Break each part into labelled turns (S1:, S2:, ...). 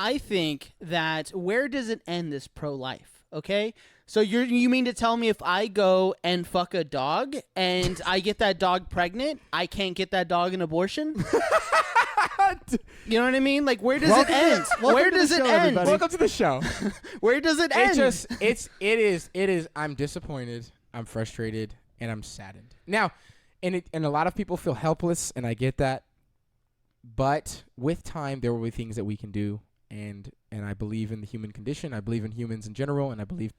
S1: I think that where does it end, this pro-life? Okay, so you mean to tell me if I go and fuck a dog and I get that dog pregnant, I can't get that dog an abortion? You know what I mean? Like, where does it end? Where does it end?
S2: Everybody. Welcome to the show.
S1: Where does it end?
S2: It is. I'm disappointed. I'm frustrated, and I'm saddened. Now, and a lot of people feel helpless, and I get that. But with time, there will be things that we can do, and I believe in the human condition. I believe in humans in general, and I believe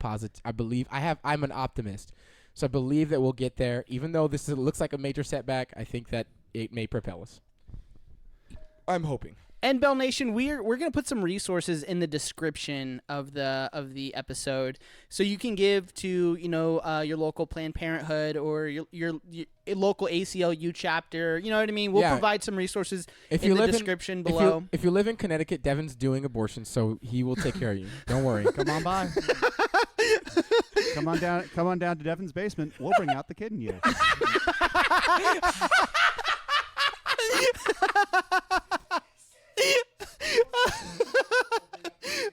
S2: I'm an optimist, so I believe that we'll get there. Even though this looks like a major setback, I think that it may propel us. I'm hoping.
S1: And Bell Nation, we're gonna put some resources in the description of the episode, so you can give to your local Planned Parenthood or your local ACLU chapter. You know what I mean? We'll provide some resources in the description below.
S2: If you live in Connecticut, Devin's doing abortion, so he will take care of you. Don't worry.
S3: Come on by. Come on down to Devin's basement. We'll bring out the kid in you.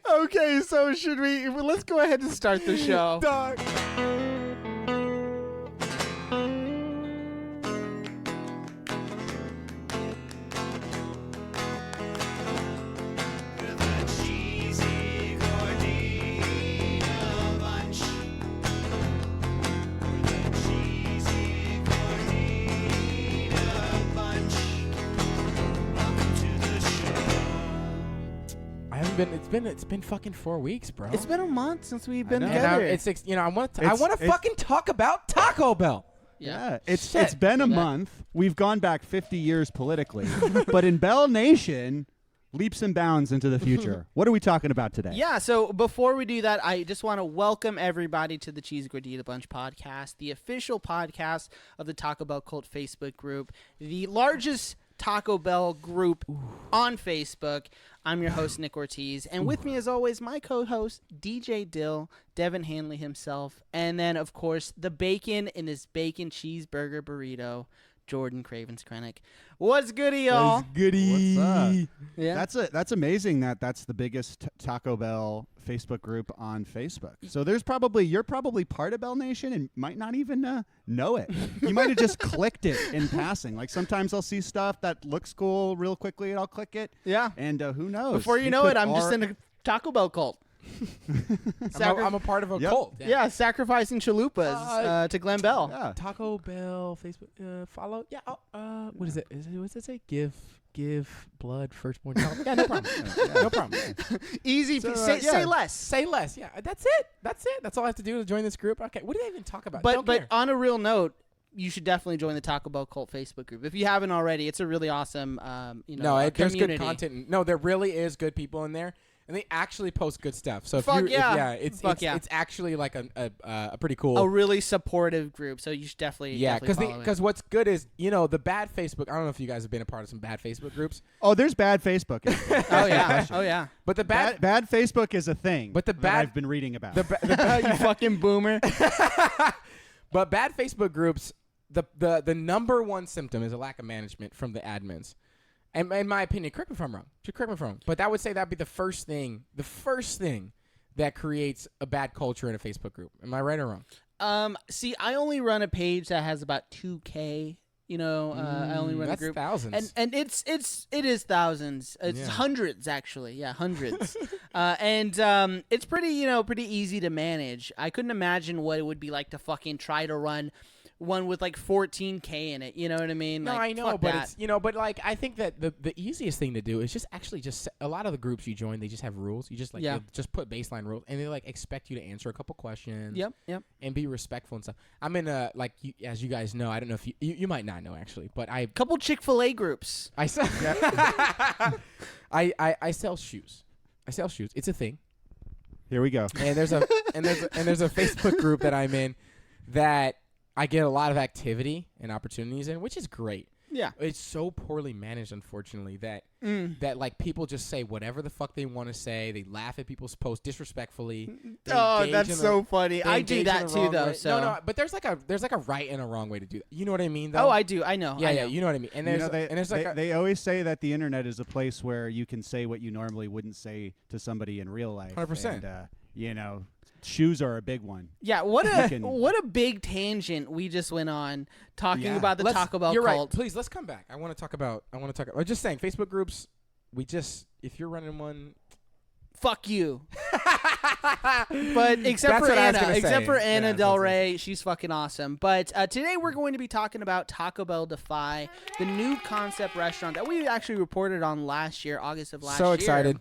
S1: Okay, so let's go ahead and start the show.
S2: Dog. It's been fucking 4 weeks, bro.
S1: It's been a month since we've been together.
S2: I want to fucking talk about Taco Bell.
S3: Yeah, it's been a month. We've gone back 50 years politically, but in Bell Nation, leaps and bounds into the future. What are we talking about today?
S1: Yeah, so before we do that, I just want to welcome everybody to the Cheese Gordita Bunch podcast, the official podcast of the Taco Bell Cult Facebook group, the largest Taco Bell group on Facebook. I'm your host, Nick Ortiz, and with me, as always, my co-host, DJ Dill, Devin Hanley himself, and then, of course, the bacon in this bacon cheeseburger burrito, Jordan Cravens Krenek. What's goody, y'all?
S2: What's goody?
S3: What's up?
S1: Yeah,
S3: that's amazing that's the biggest Taco Bell Facebook group on Facebook. So you're probably part of Bell Nation and might not even know it. You might have just clicked it in passing. Like sometimes I'll see stuff that looks cool real quickly and I'll click it.
S1: Yeah.
S3: And who knows?
S1: Before you know it, I'm just in a Taco Bell cult.
S2: I'm a part of a cult.
S1: Yeah, sacrificing chalupas to Glenn Bell.
S3: Yeah.
S2: Taco Bell Facebook follow. Yeah. What is it? What does it say? Give blood firstborn child. Yeah, no problem. No problem.
S1: Easy.
S3: So,
S1: say less.
S2: Say less. Yeah, that's it. That's all I have to do to join this group. Okay. What did I even talk about?
S1: But on a real note, you should definitely join the Taco Bell Cult Facebook group if you haven't already. It's a really awesome,
S2: there's
S1: community.
S2: good content. No, there really is good people in there. And they actually post good stuff. So it's actually like a pretty cool,
S1: a really supportive group. So you should definitely
S2: because what's good is the bad Facebook. I don't know if you guys have been a part of some bad Facebook groups.
S3: Oh, there's bad Facebook.
S1: Oh yeah.
S3: But the bad Facebook is a thing. But that I've been reading about.
S1: You fucking boomer.
S2: But bad Facebook groups, the number one symptom is a lack of management from the admins. And in my opinion, correct me if I'm wrong. But I would say that'd be the first thing that creates a bad culture in a Facebook group. Am I right or wrong?
S1: See, I only run a page that has about 2K. I only run a group.
S2: That's thousands.
S1: And it is thousands. It's hundreds actually. Yeah, hundreds. And it's pretty easy to manage. I couldn't imagine what it would be like to fucking try to run one with like 14K in it, you know what I mean?
S2: No,
S1: like,
S2: I know, but it's but like I think that the easiest thing to do is just a lot of the groups you join, they just have rules. You just just put baseline rules, and they like expect you to answer a couple questions.
S1: Yep. And
S2: be respectful and stuff. I'm in as you guys know, I don't know if you might not know actually, but
S1: couple Chick-fil-A groups.
S2: I sell I sell shoes. It's a thing.
S3: Here we go.
S2: And there's a Facebook group that I'm in that I get a lot of activity and opportunities in, which is great.
S1: Yeah.
S2: It's so poorly managed, unfortunately, that that like people just say whatever the fuck they want to say. They laugh at people's posts disrespectfully.
S1: Oh, that's so funny. I do that too, though. So
S2: no, but there's like a right and a wrong way to do that. You know what I mean? Though?
S1: Oh, I do. I know.
S2: Yeah, you know what I mean. And there's
S3: they always say that the internet is a place where you can say what you normally wouldn't say to somebody in real life.
S2: 100%.
S3: And, shoes are a big one.
S1: Yeah, what a big tangent we just went on talking about the Taco Bell
S2: you're
S1: cult.
S2: Right. Please, let's come back. I want to talk about. I'm just saying, Facebook groups. If you're running one,
S1: fuck you. But except for Anna Del Rey, she's fucking awesome. But today we're going to be talking about Taco Bell Defy, the new concept restaurant that we actually reported on last year, August of last year.
S2: So excited.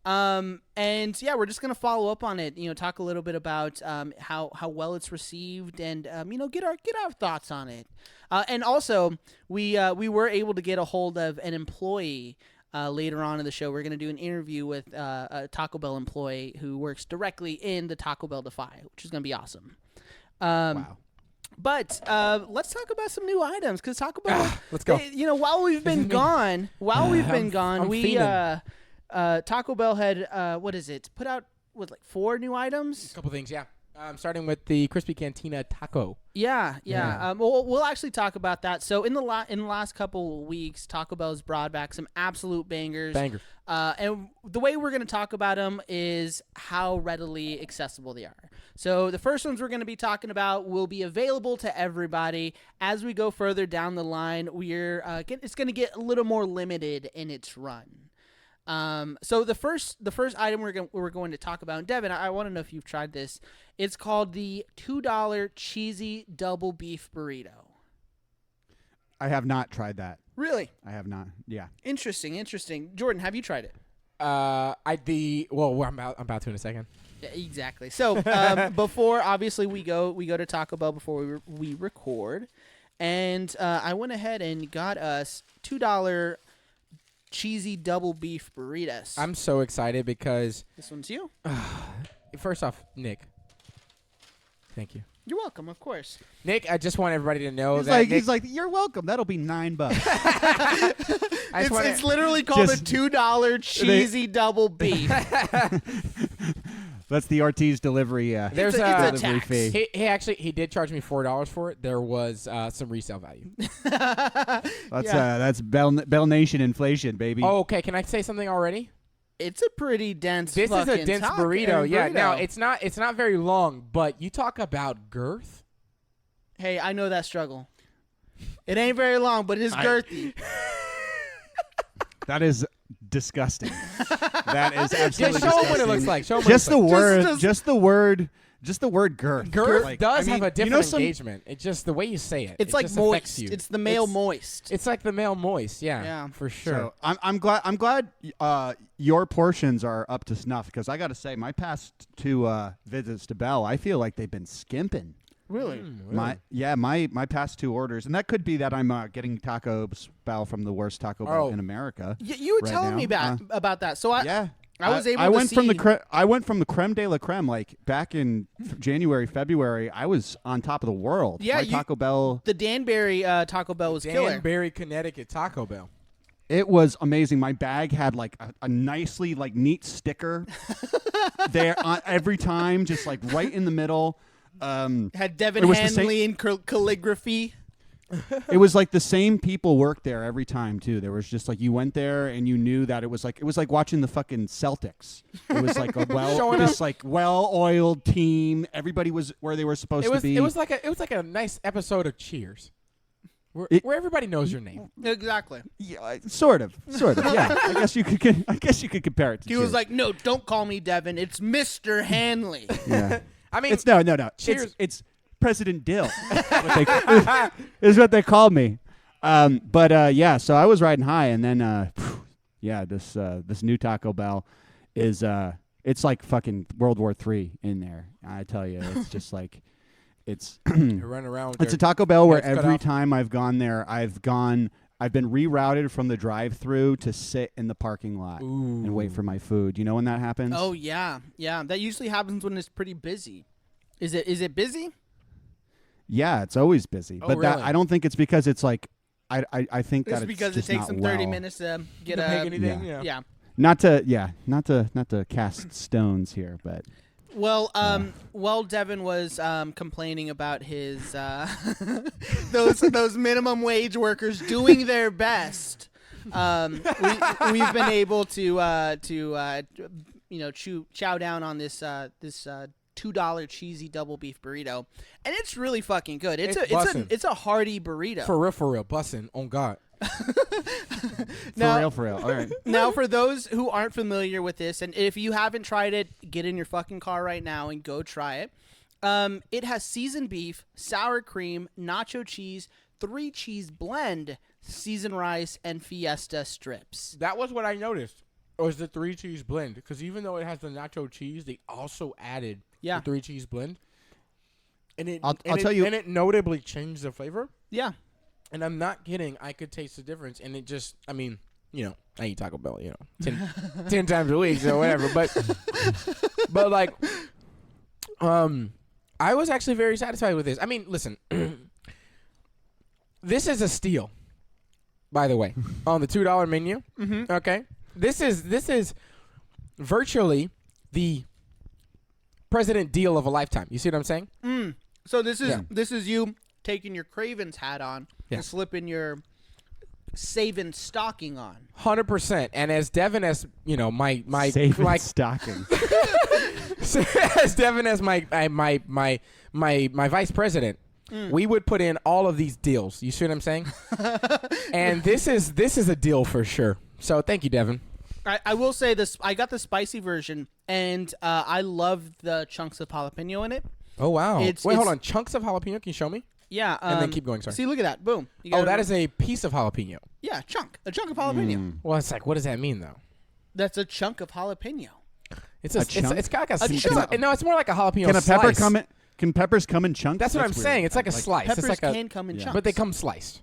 S1: And yeah, we're just gonna follow up on it. Talk a little bit about how well it's received, and get our thoughts on it. And also, we were able to get a hold of an employee later on in the show. We're gonna do an interview with a Taco Bell employee who works directly in the Taco Bell Defy, which is gonna be awesome.
S2: Wow.
S1: But let's talk about some new items because Taco Bell.
S2: Let's go.
S1: While we've been gone, Taco Bell had put out with like 4 new items.
S2: A couple things, yeah. Starting with the Crispy Cantina Taco.
S1: Yeah. We'll actually talk about that. So in the last couple of weeks, Taco Bell's brought back some absolute bangers. And the way we're going to talk about them is how readily accessible they are. So the first ones we're going to be talking about will be available to everybody. As we go further down the line, it's going to get a little more limited in its run. So the first item we're going to talk about, and Devin, I want to know if you've tried this. It's called the $2 cheesy double beef burrito.
S3: I have not tried that.
S1: Really?
S3: I have not. Yeah.
S1: Interesting. Jordan, have you tried it?
S2: I'm about to in a second.
S1: Yeah, exactly. So before, obviously, we go to Taco Bell before we record, and I went ahead and got us $2 cheesy double beef burritos.
S2: I'm so excited because
S1: this one's you.
S2: First off, Nick, thank you.
S1: You're welcome, of course.
S2: Nick, I just want everybody to know
S3: he's like, you're welcome. That'll be $9.
S1: It's literally called a $2 cheesy double beef.
S3: That's the Ortiz delivery.
S1: There's a delivery
S3: fee.
S2: He did charge me $4 for it. There was some resale value.
S3: That's Bell Nation inflation, baby.
S2: Oh, okay. Can I say something already?
S1: It's a pretty dense.
S2: This is a dense burrito. Yeah.
S1: Burrito.
S2: Now it's not very long, but you talk about girth.
S1: Hey, I know that struggle. It ain't very long, but it's girthy.
S3: That is disgusting. That is absolutely
S2: show them what it looks like. Show them
S3: just the word girth.
S2: Girth does have a different engagement. It's just the way you say it.
S1: It's like
S2: just
S1: moist.
S2: You.
S1: It's the male moist.
S2: It's like the male moist. Yeah, for sure.
S3: So I'm glad your portions are up to snuff because I got to say my past 2 visits to Bell, I feel like they've been skimping.
S1: Really?
S3: My past 2 orders, and that could be that I'm getting Taco Bell from the worst Taco Bell in America.
S1: You were telling me about that. So I was able.
S3: I went from the creme de la creme, like back in January, February. I was on top of the world.
S1: Yeah,
S3: Taco Bell.
S1: The Danbury Taco Bell was killer.
S2: Danbury, Connecticut Taco Bell.
S3: It was amazing. My bag had like a nicely neat sticker there every time, just like right in the middle.
S1: Had Devin Hanley in calligraphy.
S3: It was like the same people worked there every time too. There was just like you went there and you knew that it was like watching the fucking Celtics. It was like a well-oiled team. Everybody was where they were supposed to be.
S2: It was like a nice episode of Cheers. Where everybody knows your name.
S1: Exactly.
S3: Yeah, sort of. Yeah, I guess you could compare it to.
S1: He
S3: Cheers.
S1: was like, "No, don't call me Devin. It's Mr. Hanley."
S3: Yeah.
S2: I mean,
S3: it's no.
S2: Cheers.
S3: It's President Dill. is what they called me. So I was riding high, and then this new Taco Bell is it's like fucking World War III in there. I tell you, it's just like it's
S2: running around.
S3: It's a Taco Bell where every time I've gone there, I've been rerouted from the drive-through to sit in the parking lot and wait for my food. You know when that happens?
S1: Oh yeah. That usually happens when it's pretty busy. Is it busy?
S3: Yeah, it's always busy. But
S2: really?
S3: I don't think it's because it's like I think
S1: Just
S3: that
S1: because
S3: it's
S1: it takes
S3: not
S1: them 30
S3: well.
S1: minutes to get
S2: To
S1: a
S2: make anything.
S3: yeah.
S1: yeah.
S3: Not to cast stones here, but
S1: Well, while Devin was complaining about his those minimum wage workers doing their best, we've been able to chow down on this $2 cheesy double beef burrito, and it's really fucking good. It's a hearty burrito.
S2: For real, bussin'. On God.
S3: for real. All right.
S1: Now, for those who aren't familiar with this, and if you haven't tried it, get in your fucking car right now and go try it. It has seasoned beef, sour cream, nacho cheese, 3-cheese blend, seasoned rice, and fiesta strips.
S2: That was what I noticed. Was the 3-cheese blend? Because even though it has the nacho cheese, they also added the 3-cheese blend. And I'll tell you, and it notably changed the flavor.
S1: Yeah.
S2: And I'm not kidding. I could taste the difference, and it just, I mean, I eat Taco Bell, 10 times a week, so whatever. But like, I was actually very satisfied with this. I mean, listen, this is a steal, by the way, on the $2 menu. Mm-hmm. Okay, this is virtually the president deal of a lifetime. You see what I'm saying?
S1: So this is you taking your Craven's hat on and
S2: Yeah.
S1: slipping your Savin stocking on.
S2: 100%. And as Devin, as my
S3: stocking.
S2: as Devin, as my vice president, we would put in all of these deals. You see what I'm saying? And this is a deal for sure. So thank you, Devin.
S1: I will say this. I got the spicy version, and I love the chunks of jalapeno in it.
S2: Oh wow!
S1: Wait,
S2: hold on. Chunks of jalapeno? Can you show me?
S1: Yeah.
S2: And then keep going. Sorry.
S1: See, look at that. Boom.
S2: Oh, that is a piece of jalapeno.
S1: Yeah, a chunk of jalapeno.
S2: Well, it's like, what does that mean though?
S1: That's a chunk of jalapeno.
S2: It's
S3: chunk?
S2: It's got like a
S1: chunk.
S2: no. It's more like a jalapeno.
S3: Can a pepper
S2: slice.
S3: come in? Can peppers come in chunks?
S2: That's what I'm
S3: weird.
S2: saying. It's like a slice.
S1: Peppers
S2: it's like
S1: can come in chunks,
S2: but they come sliced.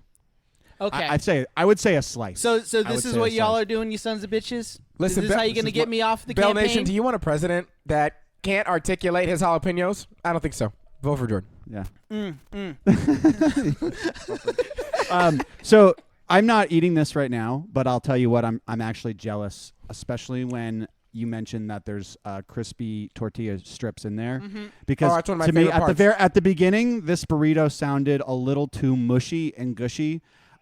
S1: Okay.
S3: I would say a slice.
S1: So
S3: I
S1: this
S3: would
S1: is
S3: say
S1: what
S3: a
S1: y'all
S3: slice.
S1: are doing, you sons of bitches.
S2: Listen,
S1: is this how you're gonna get me off the
S2: Bell
S1: campaign?
S2: Nation, do you want a president that can't articulate his jalapenos? I don't think so. Vote for Jordan.
S3: Yeah. So I'm not eating this right now, but I'll tell you what, I'm actually jealous, especially when you mentioned that there's crispy tortilla strips in there, because
S2: that's one of my
S3: to me
S2: favorite parts.
S3: at the beginning, this burrito sounded a little too mushy and gushy.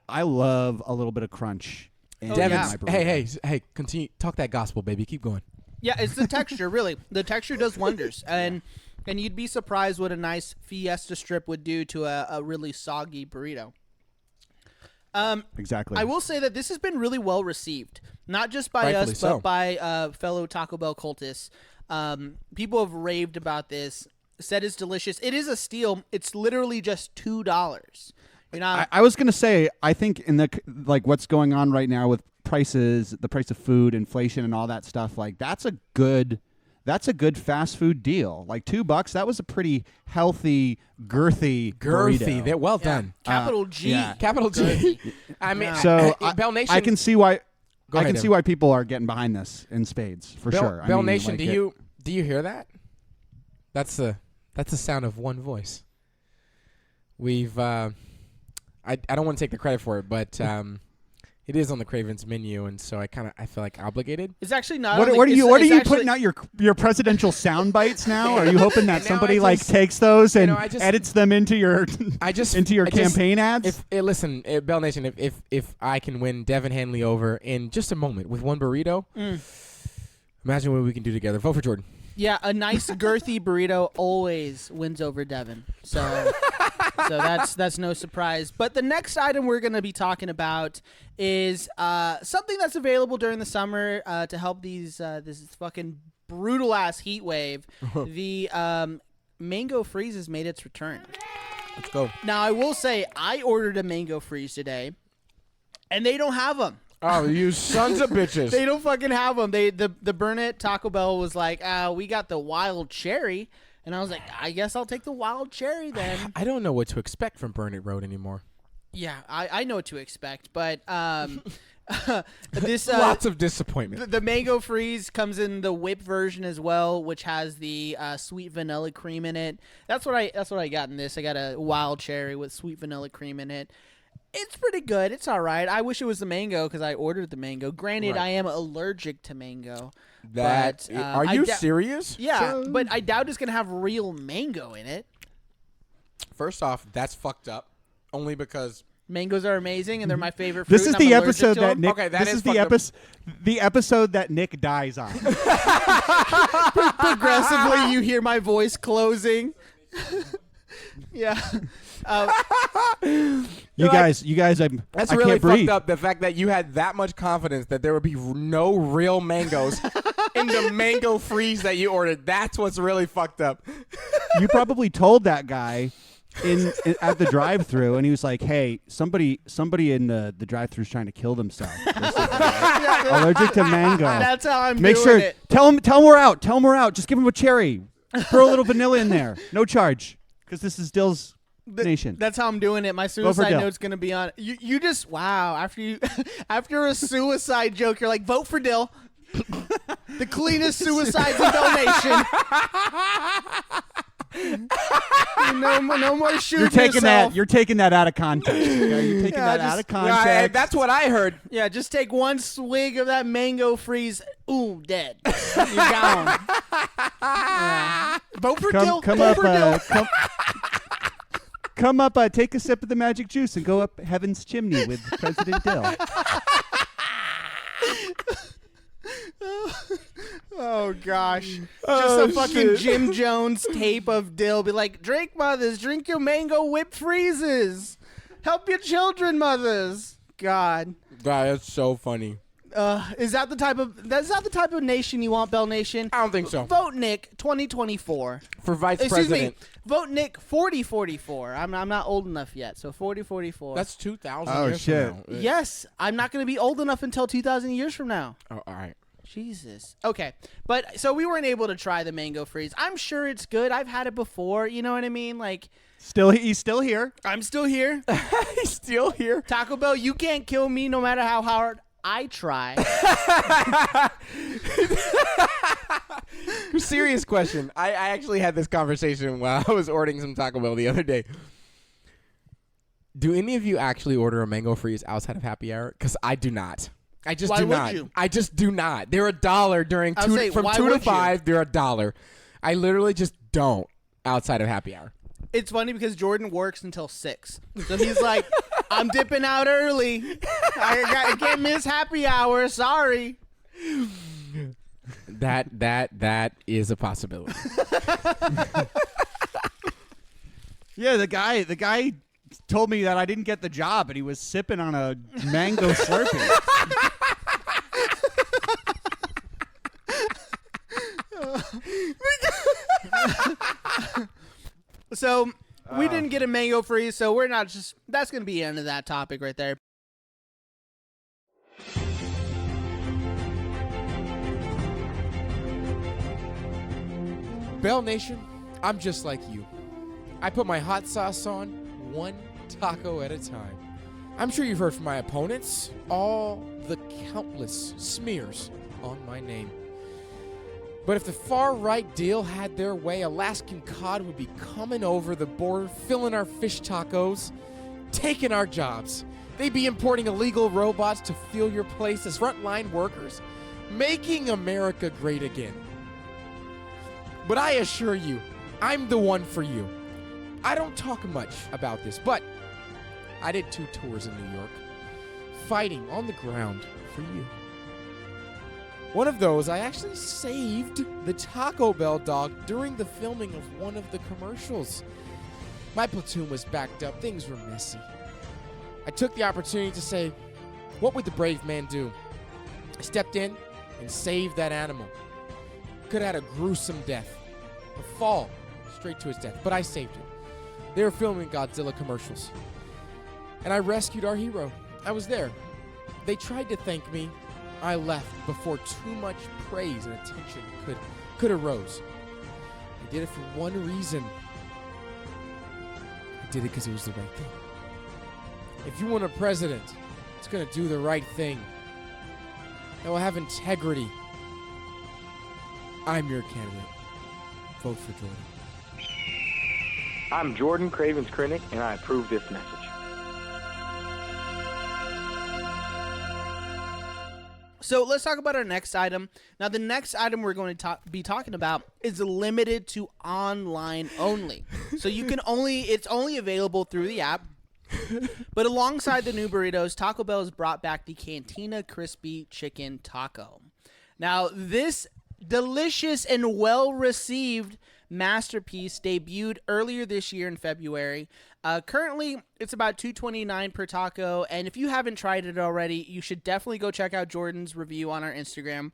S3: I love a little bit of crunch. In
S2: Devin's,
S3: my burrito.
S2: hey, continue. Talk that gospel, baby. Keep going.
S1: Yeah, it's the texture, really. The texture does wonders, and you'd be surprised what a nice fiesta strip would do to a really soggy burrito.
S3: Exactly.
S1: I will say that this has been really well received, not just by
S2: Rightfully
S1: us,
S2: so.
S1: but by fellow Taco Bell cultists. People have raved about this, said it's delicious. It is a steal. It's literally just $2. You know,
S3: I was gonna say, I think in the what's going on right now with prices, the price of food, inflation, and all that stuff, like that's a good fast food deal. Like $2, that was a pretty healthy, girthy burrito.
S2: They're well done.
S1: capital G.
S3: yeah.
S2: Capital G. I mean,
S3: So
S2: Bell Nation.
S3: I can see why.
S2: Go
S3: I
S2: ahead,
S3: can see
S2: Evan.
S3: why people are getting behind this in spades for sure.
S2: Bell
S3: I mean,
S2: Nation,
S3: like
S2: do you hear that? That's the sound of one voice. We've I don't want to take the credit for it, but it is on the Craven's menu, and so I feel like obligated.
S1: It's actually not.
S3: What are you putting out your presidential sound bites now? Are you hoping that
S2: No,
S3: somebody
S2: I just-
S3: takes those and
S2: I just-
S3: edits them into your campaign ads?
S2: Listen, Bell Nation, if I can win Devin Hanley over in just a moment with one burrito, imagine what we can do together. Vote for Jordan.
S1: Yeah, a nice girthy burrito always wins over Devin. So that's no surprise. But the next item we're going to be talking about is something that's available during the summer to help this fucking brutal ass heat wave. The mango freeze has made its return.
S2: Let's go.
S1: Now I will say I ordered a mango freeze today, and they don't have them.
S2: Oh, you sons of bitches.
S1: They don't fucking have them. The Burnett Taco Bell was like, we got the wild cherry. And I was like, I guess I'll take the wild cherry then.
S2: I don't know what to expect from Burnett Road anymore.
S1: Yeah, I know what to expect. But this
S2: Lots of disappointment.
S1: the mango freeze comes in the whip version as well, which has the sweet vanilla cream in it. That's what I got in this. I got a wild cherry with sweet vanilla cream in it. It's pretty good. It's all right. I wish it was the mango because I ordered the mango. Granted,
S2: Right.
S1: I am allergic to mango.
S2: That
S1: But,
S2: are
S1: I
S2: you
S1: dou-
S2: serious?
S1: Yeah, but I doubt it's going to have real mango in it.
S2: First off, that's fucked up. Only because
S1: Mangoes are amazing, and they're my favorite fruit.
S3: This is
S1: and I'm
S3: the
S1: allergic
S3: episode
S1: to
S3: that
S1: them.
S3: Nick.
S2: Okay, that
S3: this
S2: is
S3: is the
S2: fucked
S3: the episode that Nick dies on.
S1: Progressively, you hear my voice closing. Yeah.
S3: You guys,
S2: that's
S3: I
S2: really
S3: can't breathe.
S2: fucked up. The fact that you had that much confidence that there would be no real mangoes in the mango freeze that you ordered. That's what's really fucked up.
S3: You probably told that guy at the drive-thru, and he was like, "Hey, somebody in the drive-thru's trying to kill themselves. Allergic to mango.
S1: That's how I'm
S3: Make
S1: doing
S3: sure
S1: it.
S3: tell him we're out. Tell him we're out. Just give him a cher. Throw a little vanilla in there. No charge, because this is Dill's Nation.
S1: That's how I'm doing it. My
S3: for
S1: suicide
S3: Dill.
S1: note's gonna be on. You just wow. After a suicide joke, you're like, vote for Dill. The cleanest suicides in Bell Nation. No more shooting yourself.
S3: You're taking that out of context. Okay? You're taking that out of context.
S2: Yeah, that's what I heard.
S1: Yeah, just take one swig of that mango freeze. Ooh, dead. You're gone. Yeah. Vote for Dill.
S3: Come
S1: Vote
S3: up,
S1: for Dill.
S3: come up. Take a sip of the magic juice and go up heaven's chimney with President Dill.
S1: Oh gosh. Just a fucking Jim Jones tape of Dill. Be like, drink mothers, drink your mango whip freezes. Help your children, mothers. God.
S2: God, that's so funny.
S1: Is that the type of nation you want, Bell Nation?
S2: I don't think so.
S1: Vote Nick 2024.
S2: For vice
S1: Excuse
S2: president.
S1: me. Vote Nick 4044. I'm not old enough yet, so 4044.
S2: That's 2,000
S3: Oh,
S2: years
S3: shit.
S2: from now.
S1: Yes, I'm not going to be old enough until 2,000 years from now.
S2: Oh, all right.
S1: Jesus. Okay. But so we weren't able to try the mango freeze. I'm sure it's good. I've had it before. You know what I mean? Like,
S3: He's still here.
S1: I'm still here.
S2: He's still here.
S1: Taco Bell, you can't kill me no matter how hard I try.
S2: Serious question. I actually had this conversation while I was ordering some Taco Bell the other day. Do any of you actually order a mango freeze outside of happy hour? Because I do not. I just
S1: Why
S2: do
S1: would
S2: not.
S1: you?
S2: I just do not. They're $1 during
S1: I was saying,
S2: from
S1: why
S2: 2 to
S1: would you?
S2: 5. They're $1. I literally just don't outside of happy hour.
S1: It's funny because Jordan works until 6. So he's like, I'm dipping out early. I can't miss happy hour. Sorry.
S2: That is a possibility.
S3: Yeah, the guy told me that I didn't get the job, and he was sipping on a mango Slurpee.
S1: So we didn't get a mango freeze, so we're not just. That's going to be the end of that topic right there.
S2: Bell Nation, I'm just like you. I put my hot sauce on one taco at a time. I'm sure you've heard from my opponents all the countless smears on my name. But if the far-right deal had their way, Alaskan cod would be coming over the border, filling our fish tacos, taking our jobs. They'd be importing illegal robots to fill your place as frontline workers, making America great again. But I assure you, I'm the one for you. I don't talk much about this, but I did 2 tours in New York, fighting on the ground for you. One of those, I actually saved the Taco Bell dog during the filming of one of the commercials. My platoon was backed up. Things were messy. I took the opportunity to say, what would the brave man do? I stepped in and saved that animal. Could have had a gruesome death. A fall straight to his death. But I saved him. They were filming Godzilla commercials. And I rescued our hero. I was there. They tried to thank me. I left before too much praise and attention could arose. I did it for one reason. I did it because it was the right thing. If you want a president that's going to do the right thing, that will have integrity, I'm your candidate. Vote for Jordan.
S4: I'm Jordan Cravens Krenek, and I approve this message.
S1: So let's talk about our next item. Now, the next item we're going to be talking about is limited to online only. So it's only available through the app. But alongside the new burritos, Taco Bell has brought back the Cantina Crispy Chicken Taco. Now, this delicious and well-received masterpiece debuted earlier this year in February. Currently, it's about $2.29 per taco, and if you haven't tried it already, you should definitely go check out Jordan's review on our Instagram.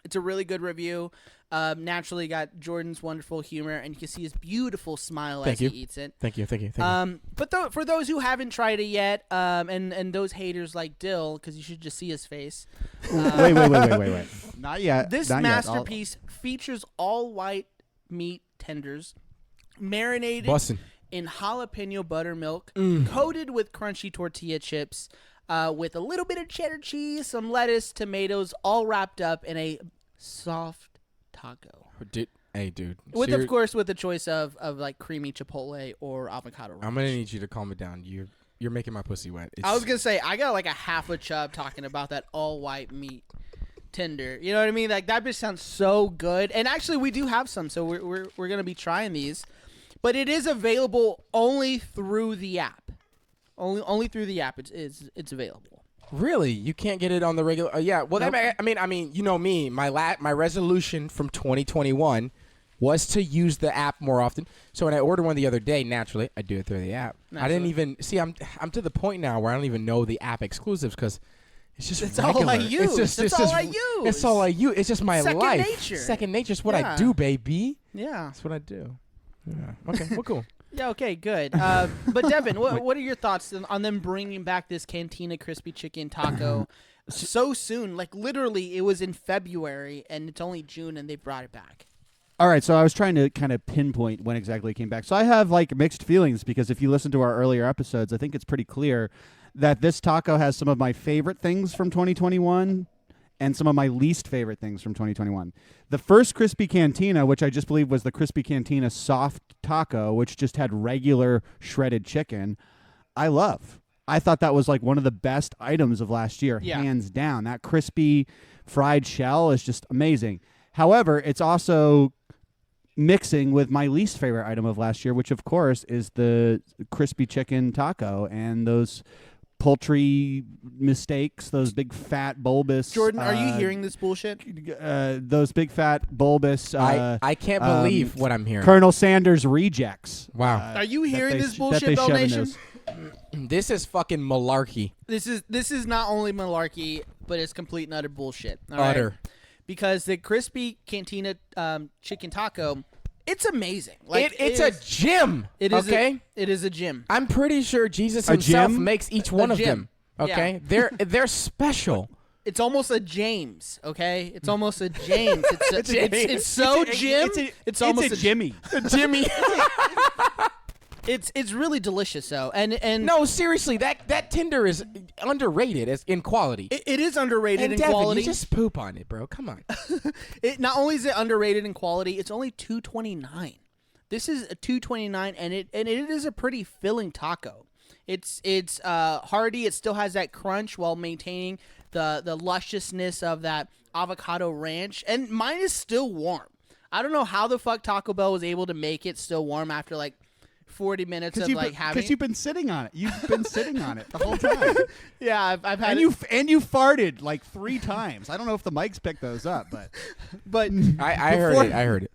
S1: It's a really good review. Naturally got Jordan's wonderful humor, and you can see his beautiful smile as he eats it.
S2: Thank you.
S1: But for those who haven't tried it yet, and those haters like Dill, because you should just see his face.
S3: Wait. Not yet.
S1: This
S3: Not
S1: masterpiece features all white meat tenders, marinated in jalapeno buttermilk, coated with crunchy tortilla chips, with a little bit of cheddar cheese, some lettuce, tomatoes, all wrapped up in a soft taco.
S2: Dude.
S1: With, of course, with the choice of like creamy chipotle or avocado ranch.
S2: I'm going to need you to calm it down. You're making my pussy wet.
S1: I was going to say, I got like a half a chub talking about that all white meat tender. You know what I mean? Like, that bitch sounds so good. And actually, we do have some, so we're going to be trying these. But it is available only through the app. Only through the app it's available.
S2: Really? You can't get it on the regular? Yeah. Well,
S1: Nope.
S2: I mean, you know me. My resolution from 2021 was to use the app more often. So when I ordered one the other day, naturally, I do it through the app.
S1: Naturally.
S2: I didn't even see. I'm to the point now where I don't even know the app exclusives because it's just
S1: It's
S2: regular.
S1: all I use. It's all I use.
S2: It's all I use. It's just my
S1: Second
S2: life.
S1: nature.
S2: Second nature is what I
S1: Yeah.
S2: do, baby.
S1: Yeah.
S2: That's what I do. Yeah. Okay. Well, cool.
S1: Yeah, okay, good. But Devin, what are your thoughts on them bringing back this Cantina Crispy Chicken Taco so soon? Like, literally, it was in February, and it's only June, and they brought it back.
S3: All right, so I was trying to kind of pinpoint when exactly it came back. So I have like mixed feelings because if you listen to our earlier episodes, I think it's pretty clear that this taco has some of my favorite things from 2021 and some of my least favorite things from 2021. The first Crispy Cantina, which I just believe was the Crispy Cantina soft taco, which just had regular shredded chicken, I love. I thought that was like one of the best items of last year, hands down. That crispy fried shell is just amazing. However, it's also mixing with my least favorite item of last year, which of course is the crispy chicken taco and those poultry mistakes, those big fat bulbous.
S1: Jordan, are you hearing this bullshit?
S3: Those big fat bulbous.
S2: I can't believe what I'm hearing.
S3: Colonel Sanders rejects.
S2: Wow.
S1: Are you hearing this bullshit, Bell Nation?
S2: This is fucking malarkey.
S1: This is not only malarkey, but it's complete and utter bullshit. All
S2: Utter.
S1: right? Because the Crispy Cantina chicken taco, it's amazing. Like
S2: it's a gym.
S1: It is
S2: okay.
S1: It is a gym.
S2: I'm pretty sure Jesus himself
S3: gym?
S2: makes each one of them.
S1: Yeah.
S2: Okay, they're special.
S1: It's almost a James. Okay, it's almost a James. It's so Jim. It's almost
S3: a Jimmy.
S2: A Jimmy.
S1: It's really delicious though, and
S2: no, seriously, that tender is underrated as in quality.
S1: It is underrated in
S2: Devin,
S1: quality.
S2: You just poop on it, bro. Come on.
S1: It not only is it underrated in quality, it's only $2.29. This is a $2.29, and it is a pretty filling taco. It's hearty. It still has that crunch while maintaining the lusciousness of that avocado ranch, and mine is still warm. I don't know how the fuck Taco Bell was able to make it still warm after like 40 minutes of like having.
S3: Because you've been sitting on it. You've been sitting on it the whole time.
S1: Yeah, I've had.
S3: And you farted like 3 times. I don't know if the mics picked those up, but
S2: I heard it. I heard it.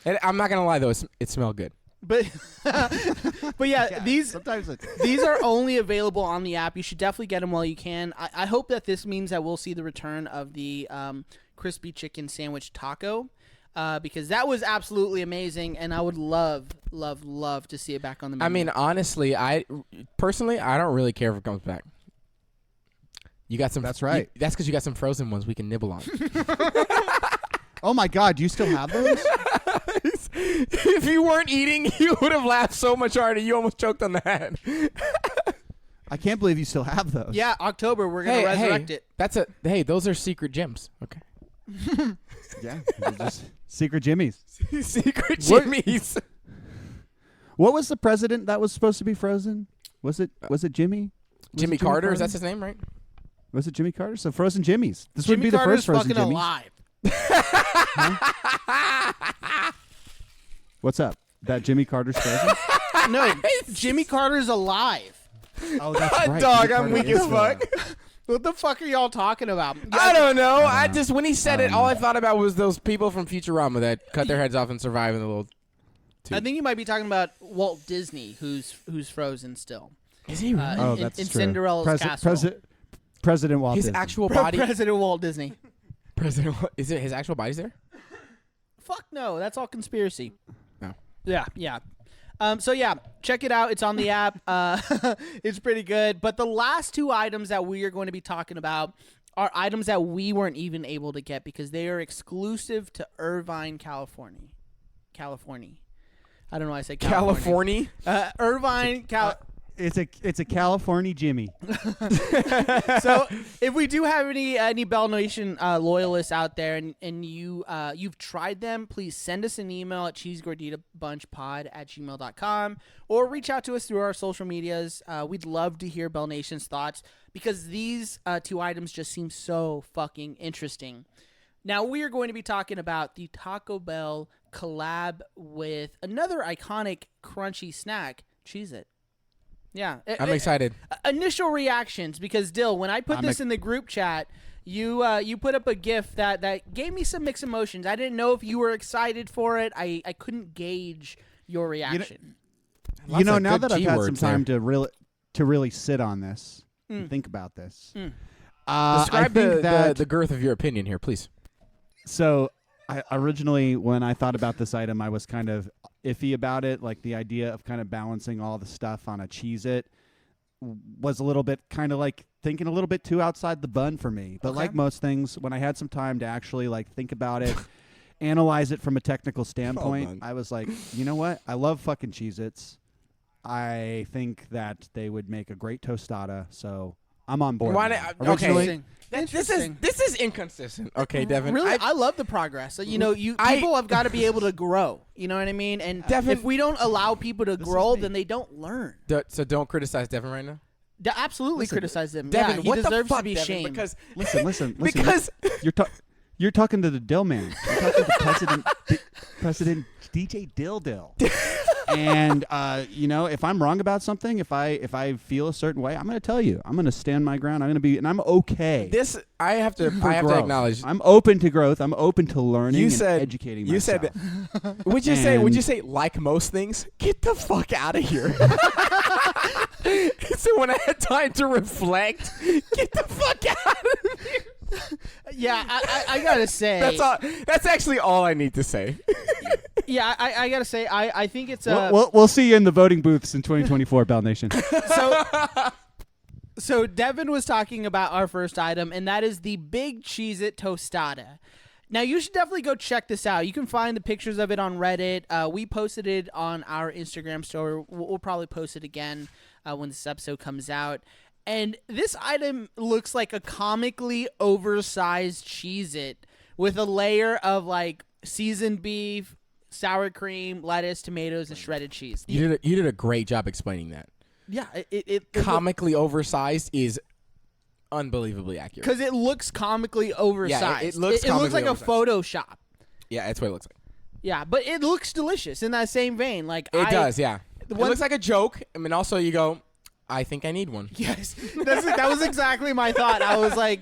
S2: And I'm not gonna lie though, it smelled good.
S1: But yeah, these are only available on the app. You should definitely get them while you can. I hope that this means that we'll see the return of the crispy chicken sandwich taco. Because that was absolutely amazing, and I would love to see it back on the menu.
S2: I mean, honestly, I don't really care if it comes back. You got some.
S3: That's right.
S2: That's because you got some frozen ones we can nibble on.
S3: Oh my God, do you still have those?
S2: If you weren't eating, you would have laughed so much harder. You almost choked on the head.
S3: I can't believe you still have those.
S1: Yeah, October we're gonna resurrect it.
S2: Those are secret gems. Okay.
S3: Yeah, they're just secret Jimmies.
S2: Secret Jimmies.
S3: What was the president that was supposed to be frozen? Was it Jimmy?
S2: Jimmy Carter? Is that his name, right?
S3: Was it Jimmy Carter? So Frozen Jimmy's. This
S1: Jimmy
S3: would be the
S1: Carter's
S3: first Frozen
S1: fucking
S3: Jimmy's.
S1: alive.
S3: What's up? That Jimmy Carter's Frozen?
S1: No, Jimmy Carter's alive.
S3: Oh, that's right.
S2: Dog,
S3: Jimmy
S2: I'm
S3: Carter
S2: weak
S3: is
S2: as fuck.
S1: What the fuck are y'all talking about?
S2: I don't know. I just when he said it, all I thought about was those people from Futurama that cut their heads off and survive in the little tube.
S1: I think you might be talking about Walt Disney, who's frozen still.
S2: Is he really?
S3: Oh,
S1: in
S3: that's true.
S1: Cinderella's castle.
S3: President Walt
S2: His
S3: Disney.
S2: actual body.
S1: President Walt Disney.
S2: Is it his actual body's there?
S1: Fuck no, that's all conspiracy.
S2: No.
S1: Yeah. So yeah, check it out. It's on the app. It's pretty good. But the last two items that we are going to be talking about are items that we weren't even able to get because they are exclusive to Irvine, California. I don't know why I say California. Irvine,
S3: It's a California Jimmy.
S1: So if we do have any Bell Nation loyalists out there and you've tried them, please send us an email at cheesegordittabunchpod@gmail.com or reach out to us through our social medias. We'd love to hear Bell Nation's thoughts because these two items just seem so fucking interesting. Now we are going to be talking about the Taco Bell collab with another iconic crunchy snack, Cheez-It. Yeah.
S2: I'm excited.
S1: Initial reactions, because Dill, when I put this in the group chat, you put up a GIF that gave me some mixed emotions. I didn't know if you were excited for it. I couldn't gauge your reaction.
S3: You know, now that I've had some time to really sit on this and think about this.
S2: Describe the girth of your opinion here, please.
S3: So I originally, when I thought about this item, I was kind of iffy about it. Like the idea of kind of balancing all the stuff on a Cheez-It was a little bit kind of like thinking a little bit too outside the bun for me. But like most things, when I had some time to actually like think about it, analyze it from a technical standpoint, I was like, you know what? I love fucking Cheez-Its. I think that they would make a great tostada. So I'm on board.
S2: Okay. This is inconsistent. Okay, Devin.
S1: Really, I love the progress. So, people have got to be able to grow. You know what I mean? And Devin, if we don't allow people to grow, then they don't learn.
S2: So don't criticize Devin right now.
S1: Absolutely criticize him.
S2: Devin,
S1: he deserves
S2: the fuck,
S1: to be
S2: Devin,
S1: shamed.
S2: Because
S3: listen.
S2: Because
S3: you're talking to the Dill Man. You're talking to President DJ Dill. And if I'm wrong about something, if I feel a certain way, I'm going to tell you. I'm going to stand my ground. I'm okay.
S2: I have to acknowledge.
S3: I'm open to growth. I'm open to learning and educating myself.
S2: You said that. Would you say like most things, get the fuck out of here? So when I had time to reflect, get the fuck out of here.
S1: Yeah, I gotta say
S2: that's actually all I need to say.
S1: Yeah, I gotta say I think it's
S3: we'll see you in the voting booths in 2024, Bell Nation.
S1: So Devin was talking about our first item, and that is the Big Cheez-It Tostada. Now you should definitely go check this out. You can find the pictures of it on Reddit. We posted it on our Instagram story. We'll probably post it again when this episode comes out. And this item looks like a comically oversized Cheez-It with a layer of like seasoned beef, sour cream, lettuce, tomatoes, and shredded cheese.
S2: You did a great job explaining that.
S1: Yeah, it
S2: comically oversized is unbelievably accurate.
S1: Because it looks comically oversized.
S2: Yeah, it looks like
S1: oversized. A Photoshop.
S2: Yeah, that's what it looks like.
S1: Yeah, but it looks delicious in that same vein. Like
S2: it does, yeah. It looks like a joke. I mean, also you go, I think I need one.
S1: Yes, that was exactly my thought. I was like,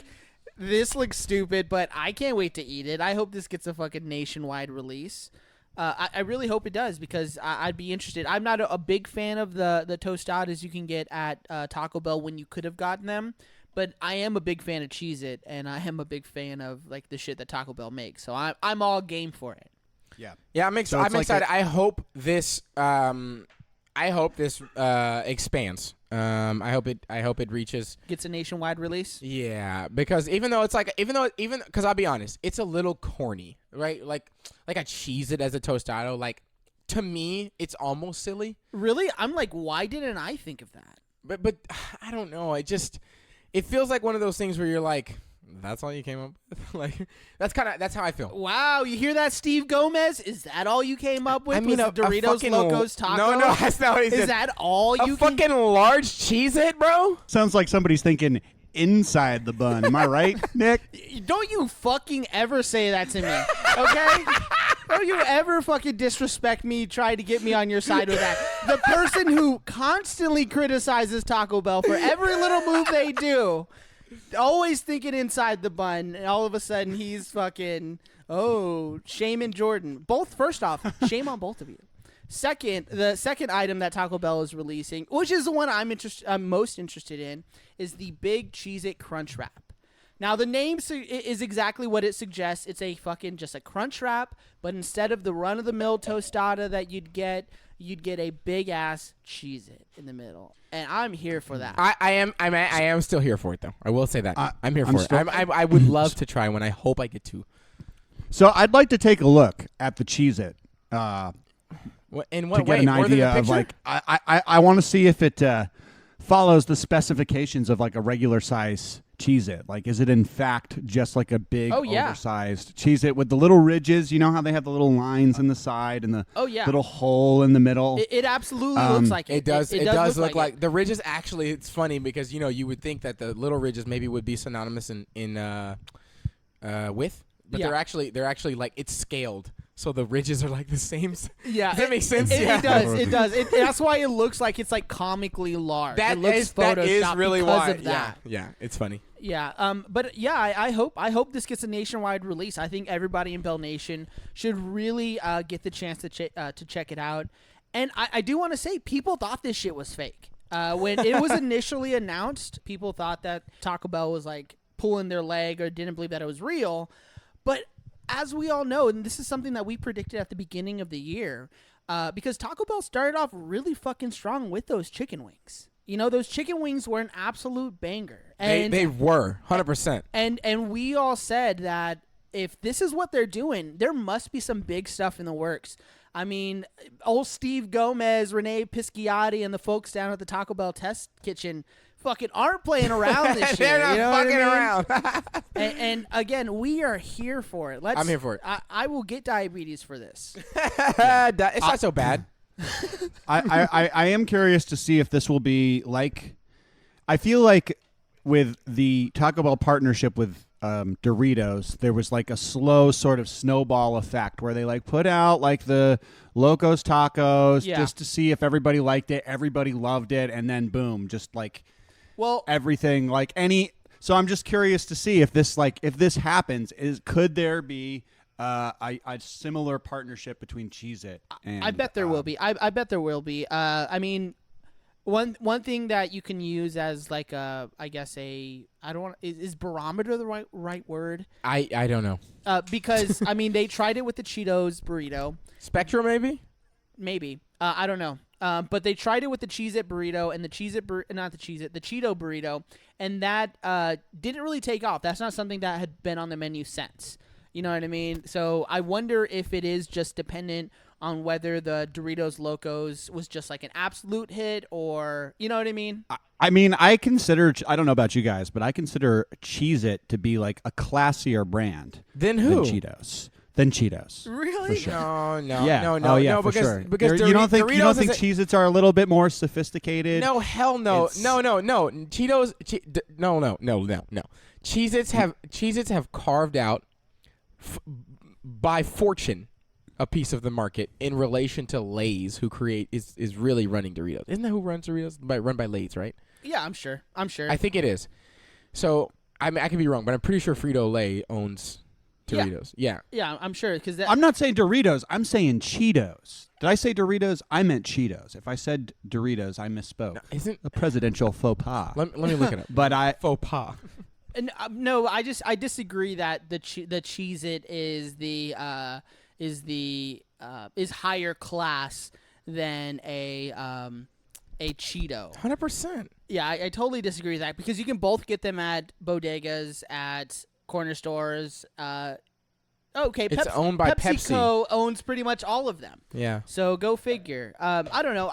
S1: this looks stupid, but I can't wait to eat it. I hope this gets a fucking nationwide release. I really hope it does because I'd be interested. I'm not a big fan of the tostadas you can get at Taco Bell when you could have gotten them, but I am a big fan of Cheez-It, and I am a big fan of like the shit that Taco Bell makes. So I'm all game for it.
S2: Yeah, I'm excited. I hope this expands. I hope it reaches,
S1: gets a nationwide release.
S2: Yeah, because even because I'll be honest, it's a little corny, right? Like a Cheez-It as a tostado. Like to me, it's almost silly.
S1: Really, I'm like, why didn't I think of that?
S2: But I don't know. It feels like one of those things where you're like, that's all you came up with? Like that's how I feel.
S1: Wow, you hear that, Steve Gomez? Is that all you came up with?
S2: I mean,
S1: was Doritos Locos Taco?
S2: No, that's not what he said.
S1: Is that all you
S2: fucking large Cheez-It, bro?
S3: Sounds like somebody's thinking, inside the bun. Am I right, Nick?
S1: Don't you fucking ever say that to me, okay? Don't you ever fucking disrespect me, try to get me on your side with that. The person who constantly criticizes Taco Bell for every little move they do, always thinking inside the bun, and all of a sudden he's fucking, shame in Jordan. First off, shame on both of you. Second, the second item that Taco Bell is releasing, which is the one I'm most interested in, is the Big Cheez-It Crunch Wrap. Now, the name is exactly what it suggests. It's a fucking just a crunch wrap, but instead of the run-of-the-mill tostada that you'd get a big-ass Cheez-It in the middle. And I'm here for that.
S2: I am still here for it, though. I will say that. I'm here for it. I would love to try one. I hope I get to.
S3: So I'd like to take a look at the Cheez-It.
S2: In what
S3: to get
S2: way?
S3: an
S2: More than
S3: idea
S2: a
S3: of
S2: picture?
S3: I want to see if it follows the specifications of like a regular size Cheez-It. Like, is it in fact just like a big oversized Cheez-It with the little ridges? You know how they have the little lines in the side and the little hole in the middle?
S1: It absolutely looks like it.
S2: It does. It does look like
S1: it.
S2: the ridges. Actually, it's funny because you would think that the little ridges maybe would be synonymous in width, but they're actually like it's scaled. So the ridges are like the same.
S1: Yeah,
S2: Does that make sense?
S1: It does. It does. That's why it looks like it's like comically large.
S2: That
S1: is
S2: really
S1: because
S2: why.
S1: of that.
S2: Yeah, it's funny.
S1: Yeah. But yeah, I hope this gets a nationwide release. I think everybody in Bell Nation should really get the chance to check it out. And I do want to say, people thought this shit was fake. When it was initially announced, people thought that Taco Bell was like pulling their leg or didn't believe that it was real. But as we all know, and this is something that we predicted at the beginning of the year, because Taco Bell started off really fucking strong with those chicken wings. You know, those chicken wings were an absolute banger. And
S2: they were 100%.
S1: And we all said that if this is what they're doing, there must be some big stuff in the works. I mean, old Steve Gomez, Renee Pisciotti, and the folks down at the Taco Bell test kitchen fucking aren't playing around this year.
S2: They're not fucking around.
S1: and again, we are here for it.
S2: I'm here for it.
S1: I will get diabetes for this.
S2: It's not so bad.
S3: I am curious to see if this will be like. I feel like with the Taco Bell partnership with Doritos, there was like a slow sort of snowball effect where they like put out like the Locos Tacos just to see if everybody liked it, everybody loved it, and then boom, just like everything like any. So I'm just curious to see if this happens, could there be a similar partnership between Cheez-It and
S1: I bet there will be. I bet there will be. I mean, one thing that you can use as like I guess is barometer the right word?
S2: I don't know.
S1: Because I mean they tried it with the Cheetos burrito.
S2: Spectrum
S1: maybe. I don't know. But they tried it with the Cheez-It burrito and the Cheeto burrito, and that didn't really take off. That's not something that had been on the menu since. You know what I mean? So I wonder if it is just dependent on whether the Doritos Locos was just like an absolute hit, or you know what I mean?
S3: I mean, I don't know about you guys, but I consider Cheez-It to be like a classier brand
S2: than who?
S3: Than Cheetos.
S1: Really?
S3: For sure.
S2: No.
S3: For sure.
S2: Because
S3: you don't think Cheez-Its are a little bit more sophisticated?
S2: No, hell no. No. Cheetos. No. Cheez-Its have carved out by fortune a piece of the market in relation to Lay's, who is really running Doritos. Isn't that who runs Doritos? Run by Lay's, right?
S1: Yeah, I'm sure.
S2: I think it is. So I could be wrong, but I'm pretty sure Frito-Lay owns Doritos. Yeah,
S1: I'm sure.
S3: I'm not saying Doritos. I'm saying Cheetos. Did I say Doritos? I meant Cheetos. If I said Doritos, I misspoke. No,
S2: isn't
S3: a presidential faux pas?
S2: Let me look it up.
S3: But
S2: faux pas.
S1: And, no, I disagree that the Cheez-It is higher class than a Cheeto.
S2: 100%.
S1: Yeah, I totally disagree with that, because you can both get them at bodegas, at corner stores.
S2: It's owned by Pepsi.
S1: PepsiCo owns pretty much all of them.
S2: Yeah.
S1: So go figure. I don't know.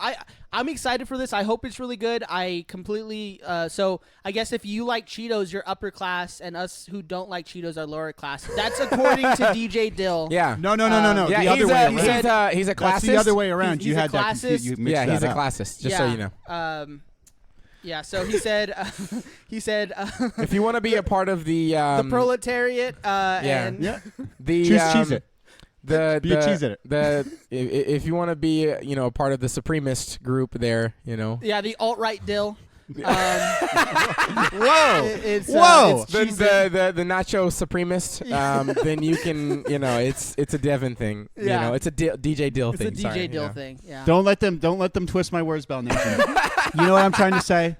S1: I'm excited for this. I hope it's really good. I completely. So I guess if you like Cheetos, you're upper class, and us who don't like Cheetos are lower class. That's according to DJ Dill.
S3: Yeah. No.
S2: Yeah,
S3: the other way around.
S2: He's a classist.
S3: That's the other way around.
S1: He's a classist.
S3: You mixed that
S2: he's a
S3: up.
S2: classist. Just so you know.
S1: Yeah. So he said,
S2: if you want to be a part of the
S1: proletariat, and
S2: the
S3: Cheese it.
S2: Be
S3: a cheese it.
S2: If you want to be a part of the supremacist group there,
S1: Yeah, the alt-right dill.
S3: Whoa!
S1: It's
S2: the nacho supremacist. Then you can it's a Devin thing.
S1: Yeah.
S2: It's a DJ Dill
S1: it's
S2: thing.
S1: It's a DJ Dill thing. Yeah.
S3: Don't let them twist my words, Bell Nation. You know what I'm trying to say?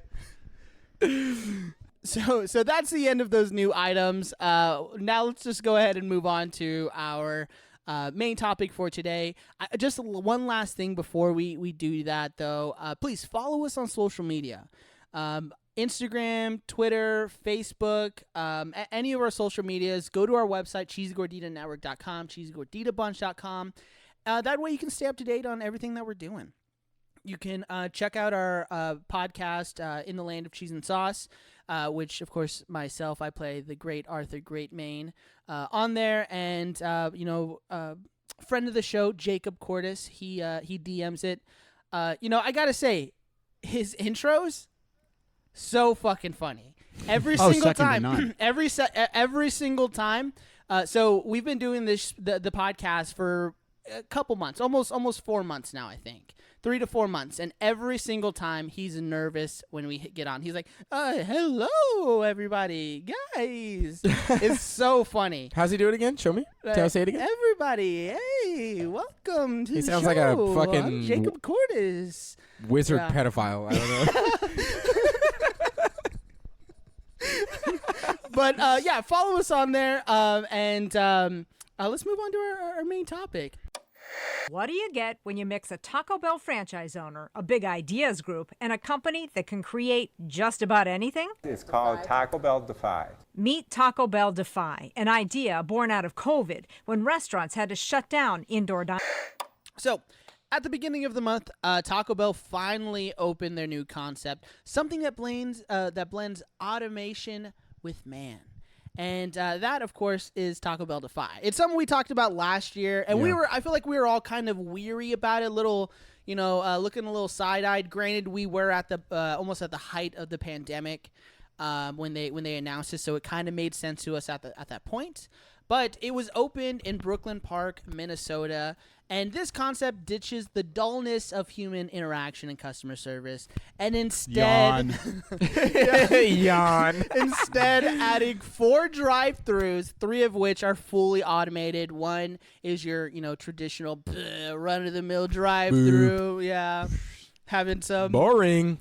S1: So that's the end of those new items. Now let's just go ahead and move on to our main topic for today. Just one last thing before we do that, though. Please follow us on social media. Instagram, Twitter, Facebook, any of our social medias. Go to our website, cheesygorditanetwork.com, cheesygorditabunch.com. That way you can stay up to date on everything that we're doing. You can check out our podcast, In the Land of Cheese and Sauce, which, of course, myself, I play the great Arthur Great Main on there. And, friend of the show, Jacob Cordas, he DMs it. I got to say, his intros, so fucking funny. Every single time. Every single time. So we've been doing the podcast for a couple months, almost 4 months now, I think. 3 to 4 months, and every single time he's nervous when we get on. He's like, hello, everybody, guys. It's so funny.
S2: How's he do it again? Show me. Tell say it again.
S1: Everybody, hey, welcome to the show.
S2: He sounds like a fucking
S1: I'm Jacob Cordas.
S2: Wizard pedophile. I don't know.
S1: But, follow us on there, and let's move on to our main topic.
S4: What do you get when you mix a Taco Bell franchise owner, a big ideas group, and a company that can create just about anything?
S5: It's called Taco Bell Defy.
S4: Meet Taco Bell Defy, an idea born out of COVID when restaurants had to shut down indoor dining.
S1: So, at the beginning of the month, Taco Bell finally opened their new concept, something that blends automation with man. And that, of course, is Taco Bell Defy. It's something we talked about last year, and I feel like we were all kind of weary about it, looking a little side-eyed. Granted, we were at the almost at the height of the pandemic when they announced it, so it kind of made sense to us at that point. But it was opened in Brooklyn Park, Minnesota, and this concept ditches the dullness of human interaction and customer service, and instead,
S2: Yawn.
S1: instead adding 4 drive-thrus, 3 of which are fully automated. One is your traditional run-of-the-mill drive-thru, having some
S2: boring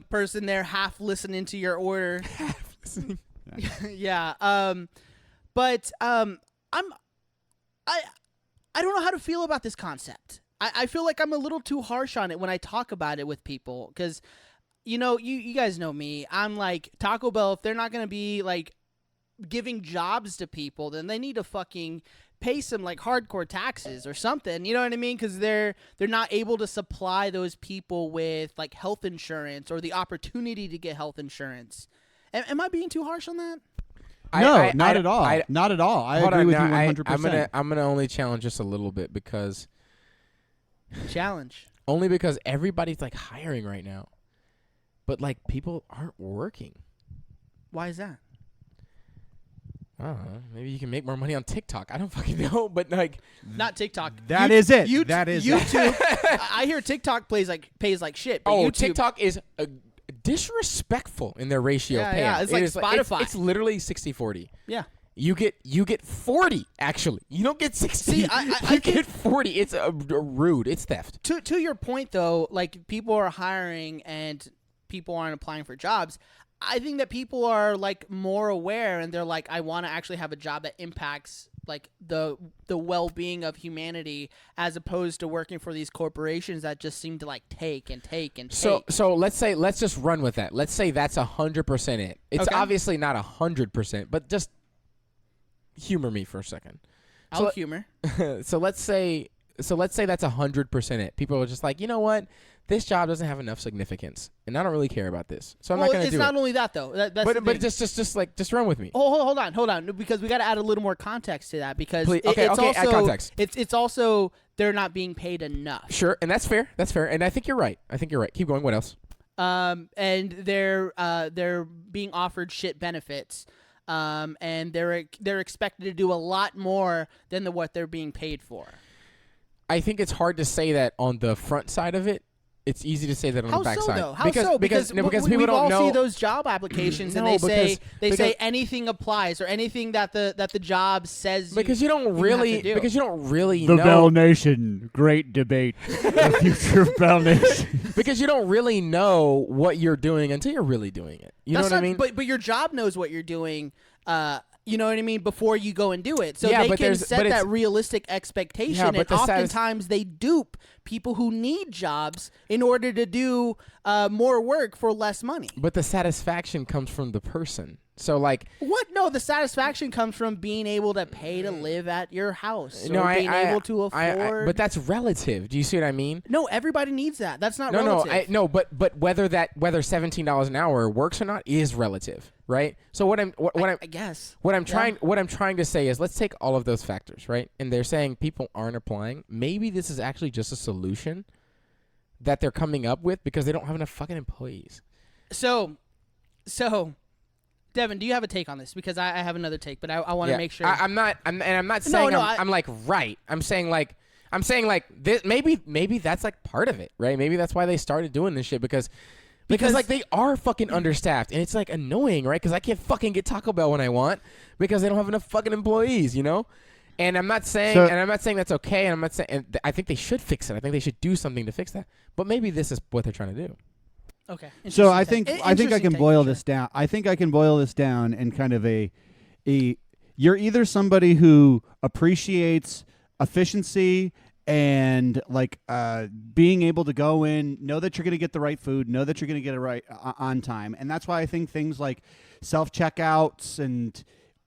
S1: person there half listening to your order.
S2: Half listening.
S1: But I don't know how to feel about this concept. I feel like I'm a little too harsh on it when I talk about it with people because, you guys know me. I'm like, Taco Bell, if they're not going to be, like, giving jobs to people, then they need to fucking pay some, like, hardcore taxes or something. You know what I mean? Because they're not able to supply those people with, like, health insurance or the opportunity to get health insurance. Am I being too harsh on that?
S3: No, not at all. Not at all. I agree with you 100%.
S2: I'm gonna only challenge just a little bit because everybody's like hiring right now, but like people aren't working.
S1: Why is that?
S2: I don't know. Maybe you can make more money on TikTok. I don't fucking know, but like
S1: not TikTok.
S3: That is it.
S1: YouTube. I hear TikTok pays like shit. But YouTube,
S2: TikTok is disrespectful in their ratio payout.
S1: Yeah, it's like Spotify.
S2: It's literally 60-40.
S1: Yeah.
S2: You get 40 actually. You don't get 60.
S1: See, I
S2: get 40. It's rude. It's theft.
S1: To your point though, like people are hiring and people aren't applying for jobs. I think that people are like more aware and they're like, I want to actually have a job that impacts like the well-being of humanity as opposed to working for these corporations that just seem to like take and take and take.
S2: So let's just run with that. Let's say that's 100% it. It's obviously not 100%, but just humor me for a second.
S1: I'll humor.
S2: So let's say that's 100% it. People are just like, you know what? This job doesn't have enough significance, and I don't really care about this, so I'm not going to do it.
S1: It's not only that though.
S2: But just run with me.
S1: Oh, hold on, because we got to add a little more context to that because
S2: add context.
S1: It's also they're not being paid enough.
S2: Sure, and that's fair. And I think you're right. Keep going. What else?
S1: and they're being offered shit benefits, and they're expected to do a lot more than what they're being paid for.
S2: I think it's hard to say that on the front side of it. It's easy to say that on the back side.
S1: How so? Because
S2: people
S1: we
S2: don't
S1: all
S2: know.
S1: see those job applications, and they say anything applies or anything that the job says.
S2: Because you don't really
S3: The
S2: know.
S3: Bell Nation, great debate, the future of Bell Nation.
S2: Because you don't really know what you're doing until you're really doing it. You know what I mean?
S1: But your job knows what you're doing. You know what I mean? Before you go and do it. So
S2: Yeah,
S1: they
S2: but
S1: can
S2: there's-
S1: set
S2: but it's-
S1: that realistic expectation.
S2: Yeah, but
S1: and
S2: the
S1: oftentimes they dupe people who need jobs in order to do more work for less money.
S2: But the satisfaction comes from the person. So like,
S1: What? No, the satisfaction comes from being able to pay to live at your house.
S2: no,
S1: or being able to
S2: I-
S1: afford.
S2: but that's relative. Do you see what I mean?
S1: No, everybody needs that. That's not
S2: No,
S1: relative.
S2: but whether $17 an hour works or not is relative, right? So what I'm
S1: I guess.
S2: What I'm trying to say is let's take all of those factors, right? And they're saying people aren't applying. Maybe this is actually just a solution that they're coming up with because they don't have enough fucking employees.
S1: So, Devin, do you have a take on this? Because I have another take, but I want to make sure.
S2: I'm not saying I'm like right. I'm saying like this. Maybe that's like part of it, right? Maybe that's why they started doing this shit because like they are fucking understaffed and it's like annoying, right? Because I can't fucking get Taco Bell when I want because they don't have enough fucking employees, you know. And I'm not saying that's okay. And I'm not saying. And I think they should fix it. I think they should do something to fix that. But maybe this is what they're trying to do.
S1: Okay.
S3: So I think I can
S1: Interesting
S3: boil
S1: take,
S3: this down. I think I can boil this down in kind of a you're either somebody who appreciates efficiency and like being able to go in, know that you're going to get the right food, know that you're going to get it right on time. And that's why I think things like self-checkouts and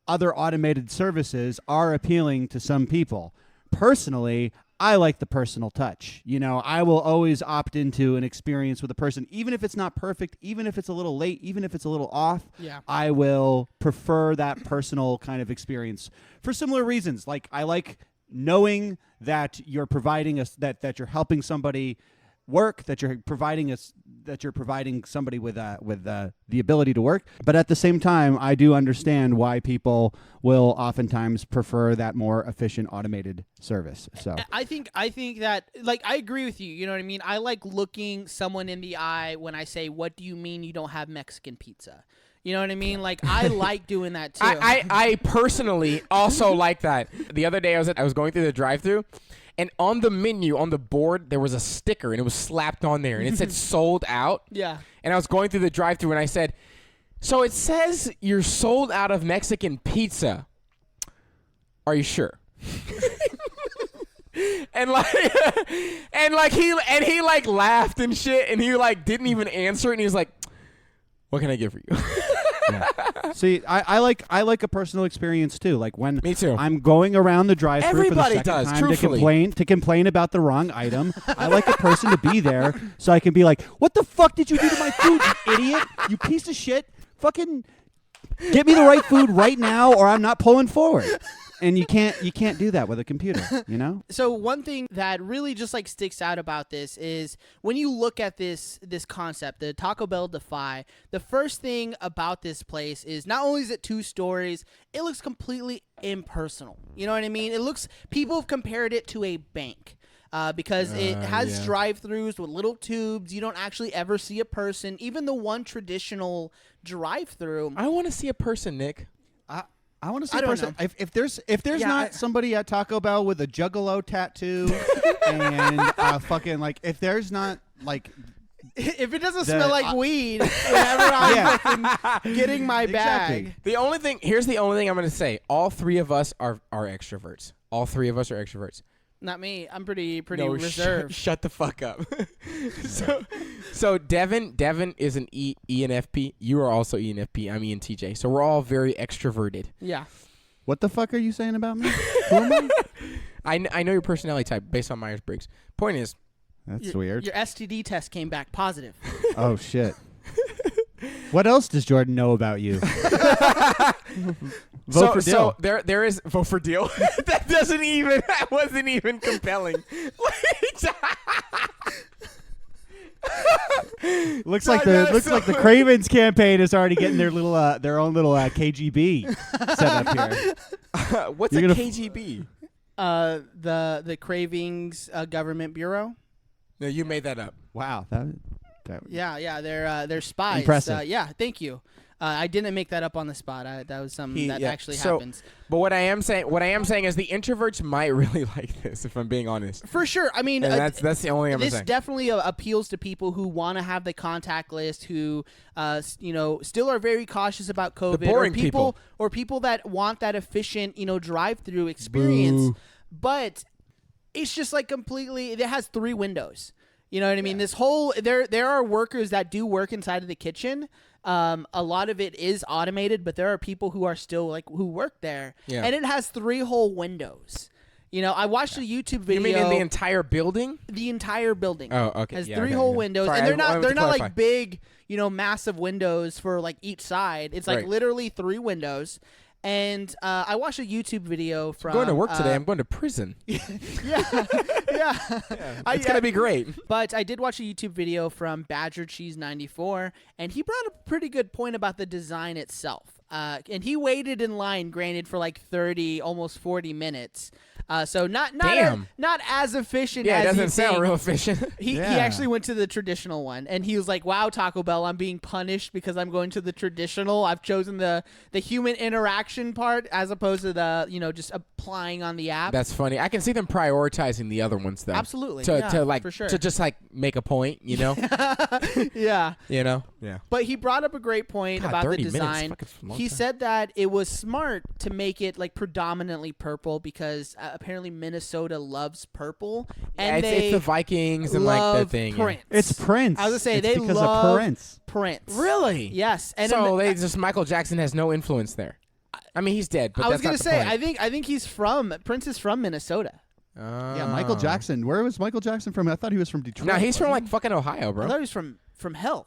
S3: other automated services are appealing to some people. Personally, I like the personal touch. You know, I will always opt into an experience with a person, even if it's not perfect, even if it's a little late, even if it's a little off.
S1: Yeah.
S3: I will prefer that personal kind of experience for similar reasons. Like I like knowing that you're providing us that you're helping somebody work, that you're providing somebody with the ability to work. But at the same time, I do understand why people will oftentimes prefer that more efficient automated service. So
S1: I think that, like, I agree with you. You know what I mean? I like looking someone in the eye when I say, "What do you mean you don't have Mexican pizza?" You know what I mean? Like, I like doing that too.
S2: I personally also like that. The other day I was going through the drive-thru, and on the menu, on the board, there was a sticker, and it was slapped on there, and it said sold out.
S1: Yeah.
S2: And I was going through the drive-thru, and I said, so it says you're sold out of Mexican pizza. Are you sure? and he laughed and shit, and he like didn't even answer it, and he was like, what can I get for you?
S3: Yeah. See, I like a personal experience too. Like when
S2: Me too.
S3: I'm going around the drive-thru for the
S2: Everybody
S3: second
S2: does,
S3: time
S2: truthfully.
S3: to complain about the wrong item. I like a person to be there so I can be like, "What the fuck did you do to my food, you idiot? You piece of shit! Fucking get me the right food right now, or I'm not pulling forward." And you can't do that with a computer, you know?
S1: So one thing that really just like sticks out about this is when you look at this concept, the Taco Bell Defy, the first thing about this place is not only is it 2 stories, it looks completely impersonal. You know what I mean? People have compared it to a bank. Because it has drive-thrus with little tubes. You don't actually ever see a person. Even the one traditional drive-thru.
S2: I want to see a person, Nick.
S3: I want to see
S1: I
S3: a
S1: don't
S3: person.
S1: know.
S3: If there's not somebody at Taco Bell with a Juggalo tattoo and fucking like if there's not like
S1: If it doesn't smell like weed whenever I'm fucking getting my bag.
S3: Exactly.
S2: Here's the only thing I'm going to say. All 3 of us are extroverts. All 3 of us are extroverts.
S1: Not me. I'm pretty
S2: No,
S1: reserved.
S2: Shut the fuck up. so Devin is an ENFP. You are also ENFP. I'm ENTJ. So we're all very extroverted.
S1: Yeah.
S3: What the fuck are you saying about me? Who am I?
S2: I know your personality type based on Myers-Briggs. Point is,
S3: That's weird.
S1: Your STD test came back positive.
S3: Oh shit. What else does Jordan know about you? Vote for deal.
S2: So there is vote for deal. That wasn't even compelling.
S3: Looks like the Cravens campaign is already getting their own little KGB set up here.
S2: What's a KGB?
S1: The Cravings Government Bureau.
S2: No, you made that up.
S3: Wow,
S1: Yeah, they're spies.
S3: Impressive.
S1: Yeah, thank you. I didn't make that up on the spot. That was something that actually happens.
S2: But what I am saying is the introverts might really like this, if I'm being honest.
S1: For sure. I mean,
S2: that's the only thing I'm saying.
S1: This definitely appeals to people who want to have the contact list, who still are very cautious about COVID,
S2: the boring
S1: or people that want that efficient drive-through experience.
S2: Boo.
S1: But it's just like completely. It has 3 windows. You know what I mean? This whole there are workers that do work inside of the kitchen. A lot of it is automated, but there are people who are still who work there, and it has 3 whole windows. I watched a YouTube video.
S2: You mean in the entire building?
S1: The entire building.
S2: Oh, okay.
S1: Has 3 whole windows,
S2: Sorry,
S1: and they're not
S2: clarify.
S1: like big, massive windows for each side. It's like literally 3 windows. And I watched a YouTube video from.
S2: I'm going to work today. I'm going to prison.
S1: yeah.
S2: It's going to be great.
S1: But I did watch a YouTube video from Badger Cheese 94, and he brought up a pretty good point about the design itself. And he waited in line, granted, for 30, almost 40 minutes. So not as efficient as
S2: it doesn't
S1: you
S2: sound
S1: think.
S2: real efficient.
S1: He actually went to the traditional one, and he was like, wow, Taco Bell, I'm being punished because I'm going to the traditional. I've chosen the human interaction part as opposed to the, just applying on the app.
S2: That's funny. I can see them prioritizing the other ones, though.
S1: Absolutely.
S2: For
S1: sure.
S2: To just, make a point,
S1: Yeah.
S2: Yeah.
S1: But he brought up a great point about the design. He said that it was smart to make it predominantly purple because apparently Minnesota loves purple, and
S2: it's the Vikings and
S1: love
S2: that thing.
S1: Prince.
S3: It's Prince.
S1: I was gonna say
S3: it's
S1: they
S3: because
S1: love
S3: of
S1: Prince.
S2: Really?
S1: Yes. And
S2: so Michael Jackson has no influence there. I mean, he's dead. But
S1: I was
S2: gonna
S1: say I think Prince is from Minnesota.
S3: Yeah, Michael Jackson. Where was Michael Jackson from? I thought he was from Detroit.
S2: No, he's from fucking Ohio, bro.
S1: I thought he was from hell.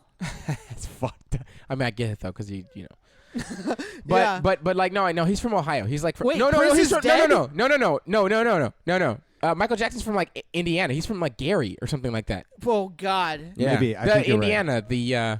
S2: It's fucked. I mean, I get it though, because But no, he's from Ohio. He's like
S1: Wait,
S2: no,
S1: Prince
S2: he's
S1: is
S2: from
S1: dead?
S2: no. Michael Jackson's from Indiana. He's from Gary or something like that.
S1: Oh God.
S2: Yeah.
S3: Maybe. I think you're
S2: Indiana.
S3: Right.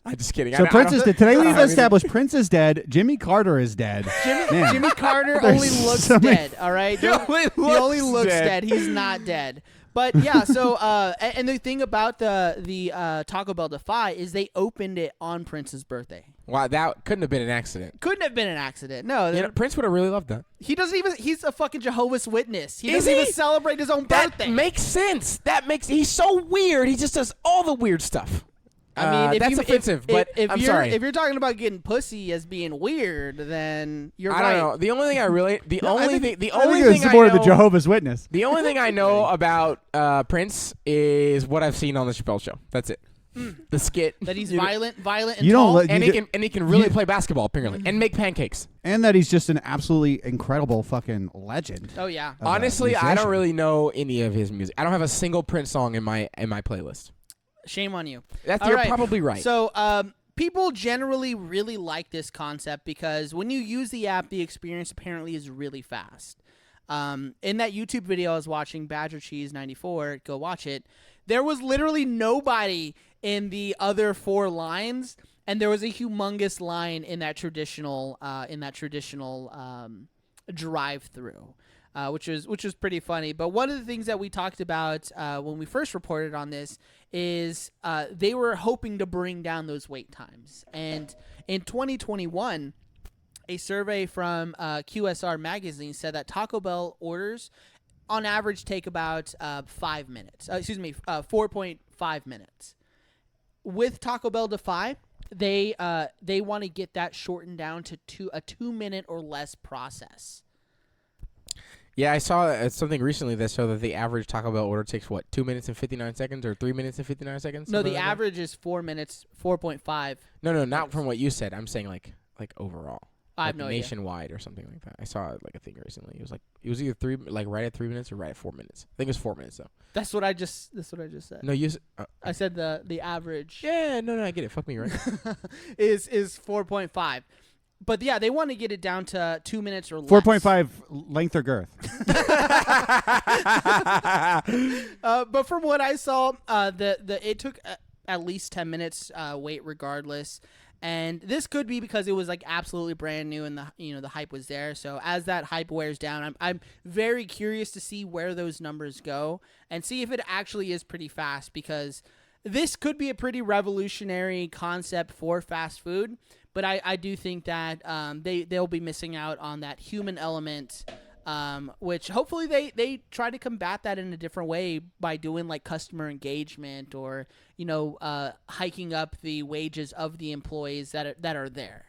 S2: I'm just kidding.
S3: So Prince is dead. Today we've established Prince is dead. Jimmy Carter is dead.
S1: Jimmy Carter only looks dead. All right.
S2: He
S1: only looks dead. He's not dead. But yeah, so and the thing about the Taco Bell Defy is they opened it on Prince's birthday.
S2: Wow, that couldn't have been an accident.
S1: Couldn't have been an accident. No,
S2: Prince would have really loved that.
S1: He doesn't even. He's a fucking Jehovah's Witness. He
S2: Is
S1: doesn't
S2: he?
S1: even celebrate his own
S2: That
S1: birthday.
S2: makes sense. He's so weird. He just does all the weird stuff.
S1: I mean,
S2: that's offensive, but I'm sorry.
S1: If you're talking about getting pussy as being weird, then you're right.
S2: I don't know. The only thing I really, the only thing
S3: it's more the Jehovah's Witness.
S2: The only thing I know about Prince is what I've seen on the Chappelle Show. That's it. The skit
S1: That he's violent, and
S3: You don't
S1: tall.
S3: let-
S2: and he can really play basketball apparently and make pancakes.
S3: And that he's just an absolutely incredible fucking legend.
S1: Oh yeah.
S3: of a
S2: Honestly, I don't
S3: musician.
S2: really know any of his music. I don't have a single Prince song in my playlist.
S1: Shame on you.
S2: You're probably right.
S1: So, people generally really like this concept because when you use the app, the experience apparently is really fast. In that YouTube video I was watching, Badger Cheese 94, go watch it. There was literally nobody in the other 4 lines, and there was a humongous line in that traditional drive-through. Which was pretty funny. But one of the things that we talked about when we first reported on this is they were hoping to bring down those wait times. And in 2021, a survey from QSR magazine said that Taco Bell orders on average take about 5 minutes. 4.5 minutes. With Taco Bell Defy, they want to get that shortened down to a 2-minute or less process.
S2: Yeah, I saw something recently that showed that the average Taco Bell order takes, 2 minutes and 59 seconds or 3 minutes and 59 seconds?
S1: No, the
S2: like
S1: average is 4 minutes, 4.5.
S2: No, not from what you said. I'm saying like overall.
S1: I have no idea.
S2: Nationwide or something like that. I saw a thing recently. It was either right at 3 minutes or right at 4 minutes. I think it was 4 minutes though.
S1: That's what I just said.
S2: No,
S1: I said the average.
S2: Yeah, no, I get it. Fuck me, right?
S1: is 4.5. But yeah, they want to get it down to 2 minutes or less.
S3: 4.5 length or girth.
S1: But from what I saw, it took at least 10 minutes wait regardless. And this could be because it was like absolutely brand new and the hype was there. So as that hype wears down, I'm very curious to see where those numbers go and see if it actually is pretty fast, because this could be a pretty revolutionary concept for fast food. But I do think that they'll be missing out on that human element, which hopefully they try to combat that in a different way by doing like customer engagement or hiking up the wages of the employees that are there.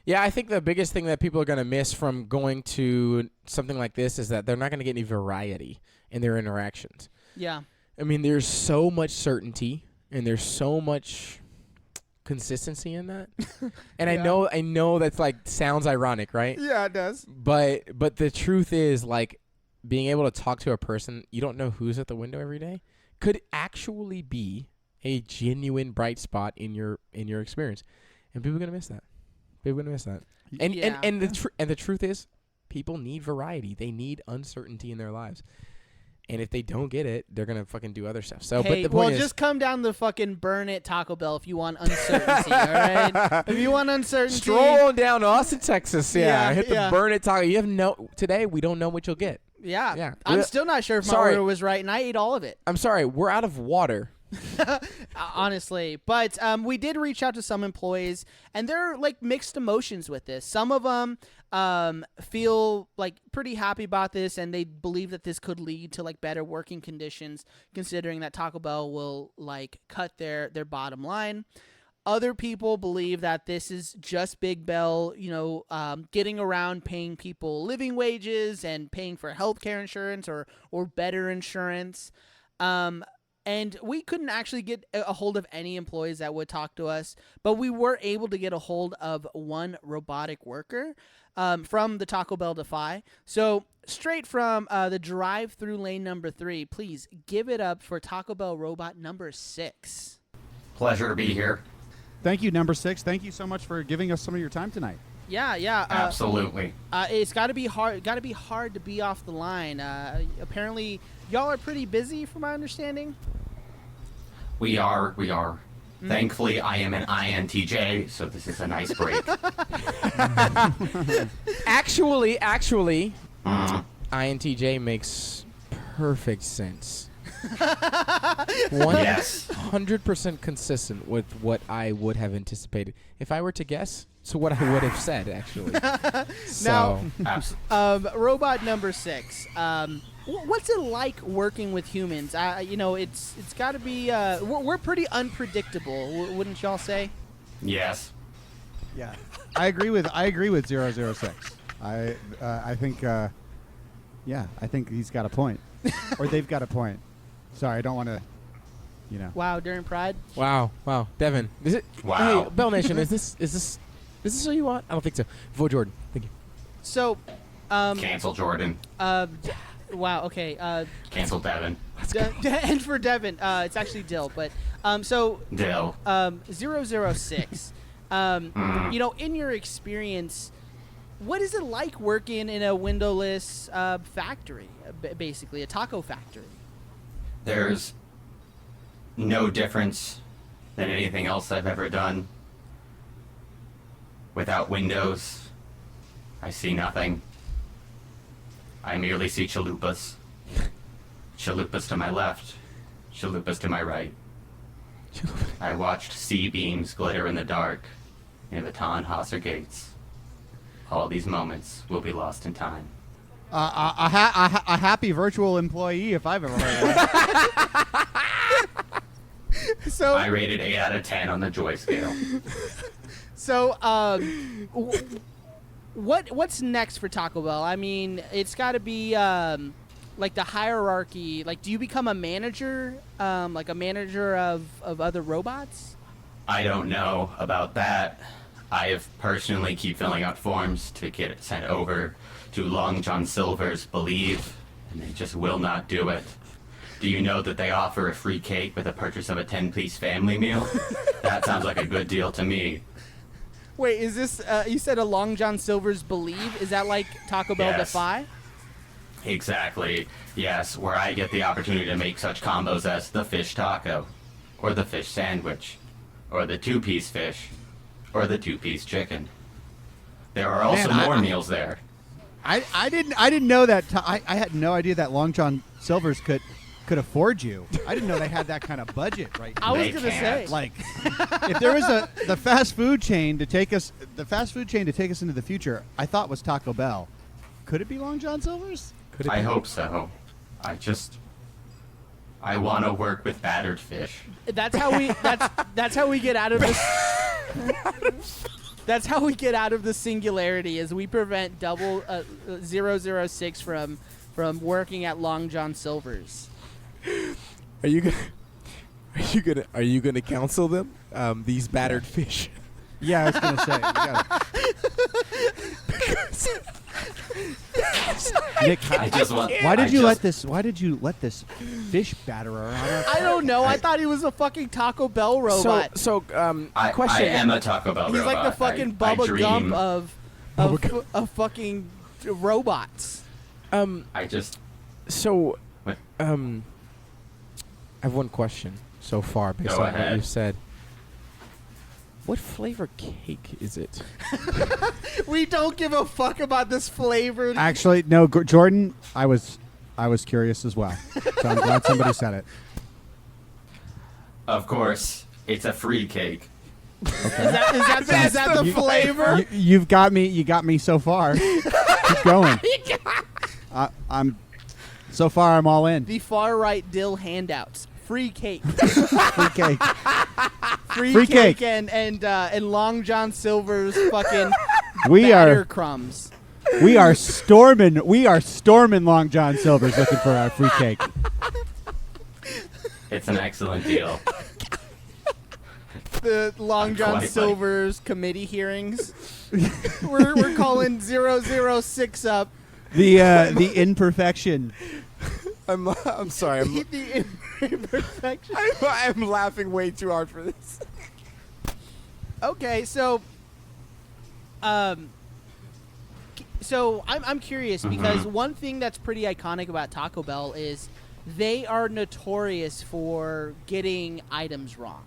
S2: Yeah, I think the biggest thing that people are going to miss from going to something like this is that they're not going to get any variety in their interactions.
S1: Yeah.
S2: I mean, there's so much certainty and there's so much consistency in that. And
S1: Yeah.
S2: I know that's like sounds ironic, right?
S1: Yeah, it does.
S2: But the truth is, like, being able to talk to a person you don't know who's at the window every day could actually be a genuine bright spot in your experience. And people are going to miss that. People are going to miss that. And the truth is, people need variety. They need uncertainty in their lives. And if they don't get it, they're gonna fucking do other stuff. So,
S1: hey,
S2: but the point is,
S1: just come down to fucking Burn It Taco Bell if you want uncertainty. All right, if you want uncertainty,
S2: stroll on down to Austin, Texas.
S1: Yeah,
S2: Hit the
S1: yeah.
S2: Burn It Taco. You have today. We don't know what you'll get.
S1: Yeah. I'm still not sure if my
S2: Sorry.
S1: order was right, and I ate all of it.
S2: I'm sorry. We're out of water.
S1: Honestly, but we did reach out to some employees, and there are like mixed emotions with this. Some of them feel like pretty happy about this, and they believe that this could lead to like better working conditions, considering that Taco Bell will like cut their bottom line. Other people believe that this is just Big Bell, getting around paying people living wages and paying for healthcare insurance or better insurance. And we couldn't actually get a hold of any employees that would talk to us, but we were able to get a hold of one robotic worker from the Taco Bell Defy. So straight from the drive-through lane number 3, please give it up for Taco Bell robot number 6.
S6: Pleasure to be here.
S3: Thank you, number 6. Thank you so much for giving us some of your time tonight.
S1: Yeah.
S6: Absolutely.
S1: It's got to be hard. Got to be hard to be off the line. Apparently, y'all are pretty busy, from my understanding.
S6: We are. Thankfully, I am an INTJ, so this is a nice break.
S2: Actually, INTJ makes perfect sense.
S6: Yes.
S2: 100% consistent with what I would have anticipated if I were to guess. So what I would have said, actually.
S1: Now,
S6: Absolutely.
S1: robot number 6. What's it like working with humans? It's got to be. We're pretty unpredictable, wouldn't y'all say?
S6: Yes.
S3: Yeah, I agree with 006. I think I think he's got a point, or they've got a point. Sorry, I don't want to.
S1: Wow, during Pride.
S2: Wow, Devin, is it?
S6: Wow.
S2: Hey, Bell Nation, is this what you want? I don't think so. Vote Jordan. Thank you.
S1: So,
S6: Cancel Jordan.
S1: wow. Okay.
S6: Cancel Devin.
S1: And for Devin, it's actually Dill. But so
S6: Dill.
S1: 006. In your experience, what is it like working in a windowless factory, basically a taco factory?
S6: There's no difference than anything else I've ever done. Without windows, I see nothing. I merely see chalupas. Chalupas to my left, chalupas to my right. I watched sea beams glitter in the dark near the Tannhäuser gates. All these moments will be lost in time.
S3: A happy virtual employee, if I've ever heard of it.
S1: So
S6: I rated 8 out of 10 on the joy scale.
S1: So, what's next for Taco Bell? I mean, it's got to be like the hierarchy. Like, do you become a manager, like a manager of other robots?
S6: I don't know about that. I have personally keep filling out forms to get it sent over to Long John Silver's Believe, and they just will not do it. Do you know that they offer a free cake with the purchase of a 10-piece family meal? That sounds like a good deal to me.
S1: Wait, is this? You said a Long John Silver's Believe? Is that like Taco Bell
S6: Yes.
S1: Defy?
S6: Exactly. Yes, where I get the opportunity to make such combos as the fish taco, or the fish sandwich, or the two-piece fish, or the two-piece chicken. There are also more meals there.
S3: I didn't know that. I had no idea that Long John Silver's could afford you. I didn't know they had that kind of budget, right?
S1: I was
S6: They
S1: gonna
S6: can't.
S1: say.
S3: Like, if there was the fast food chain to take us into the future, I thought was Taco Bell. Could it be Long John Silver's?
S2: Could it
S6: I
S2: be?
S6: hope so. I want to work with battered fish.
S1: That's how we. That's how we get out of this. That's how we get out of the singularity. Is we prevent 006 from working at Long John Silver's.
S2: Are you gonna counsel them? These battered fish.
S3: Yeah, I was gonna say. Nick,
S6: I just want.
S3: why did
S6: I
S3: you
S6: just-
S3: let this fish batterer on our?
S1: I don't know. I thought he was a fucking Taco Bell robot.
S6: I
S2: question.
S6: am a Taco Bell
S1: He's
S6: robot.
S1: like the fucking
S6: I
S1: Bubba
S6: dream.
S1: Gump of fucking robots.
S6: I just.
S2: So,
S6: What?
S2: I have one question so far based
S6: Go
S2: on what
S6: ahead.
S2: you said. What flavor cake is it?
S1: We don't give a fuck about this flavor.
S3: Actually, no, Jordan. I was curious as well. So I'm glad somebody said it.
S6: Of course, it's a free cake.
S1: Is that the flavor?
S3: You got me. You got me so far. Keep going. I'm. So far, I'm all in.
S1: The far right dill handouts. Free cake.
S3: Free cake.
S1: Free
S3: cake.
S1: cake and Long John Silver's fucking
S3: We
S1: batter
S3: are
S1: crumbs.
S3: we are storming Long John Silver's looking for our free cake.
S6: It's an excellent deal.
S1: The Long John
S6: Quite like-
S1: Silver's committee hearings. we're calling 006 up.
S3: The imperfection.
S2: I'm sorry.
S1: The imperfection.
S2: I'm laughing way too hard for this.
S1: Okay, so I'm curious because one thing that's pretty iconic about Taco Bell is they are notorious for getting items wrong.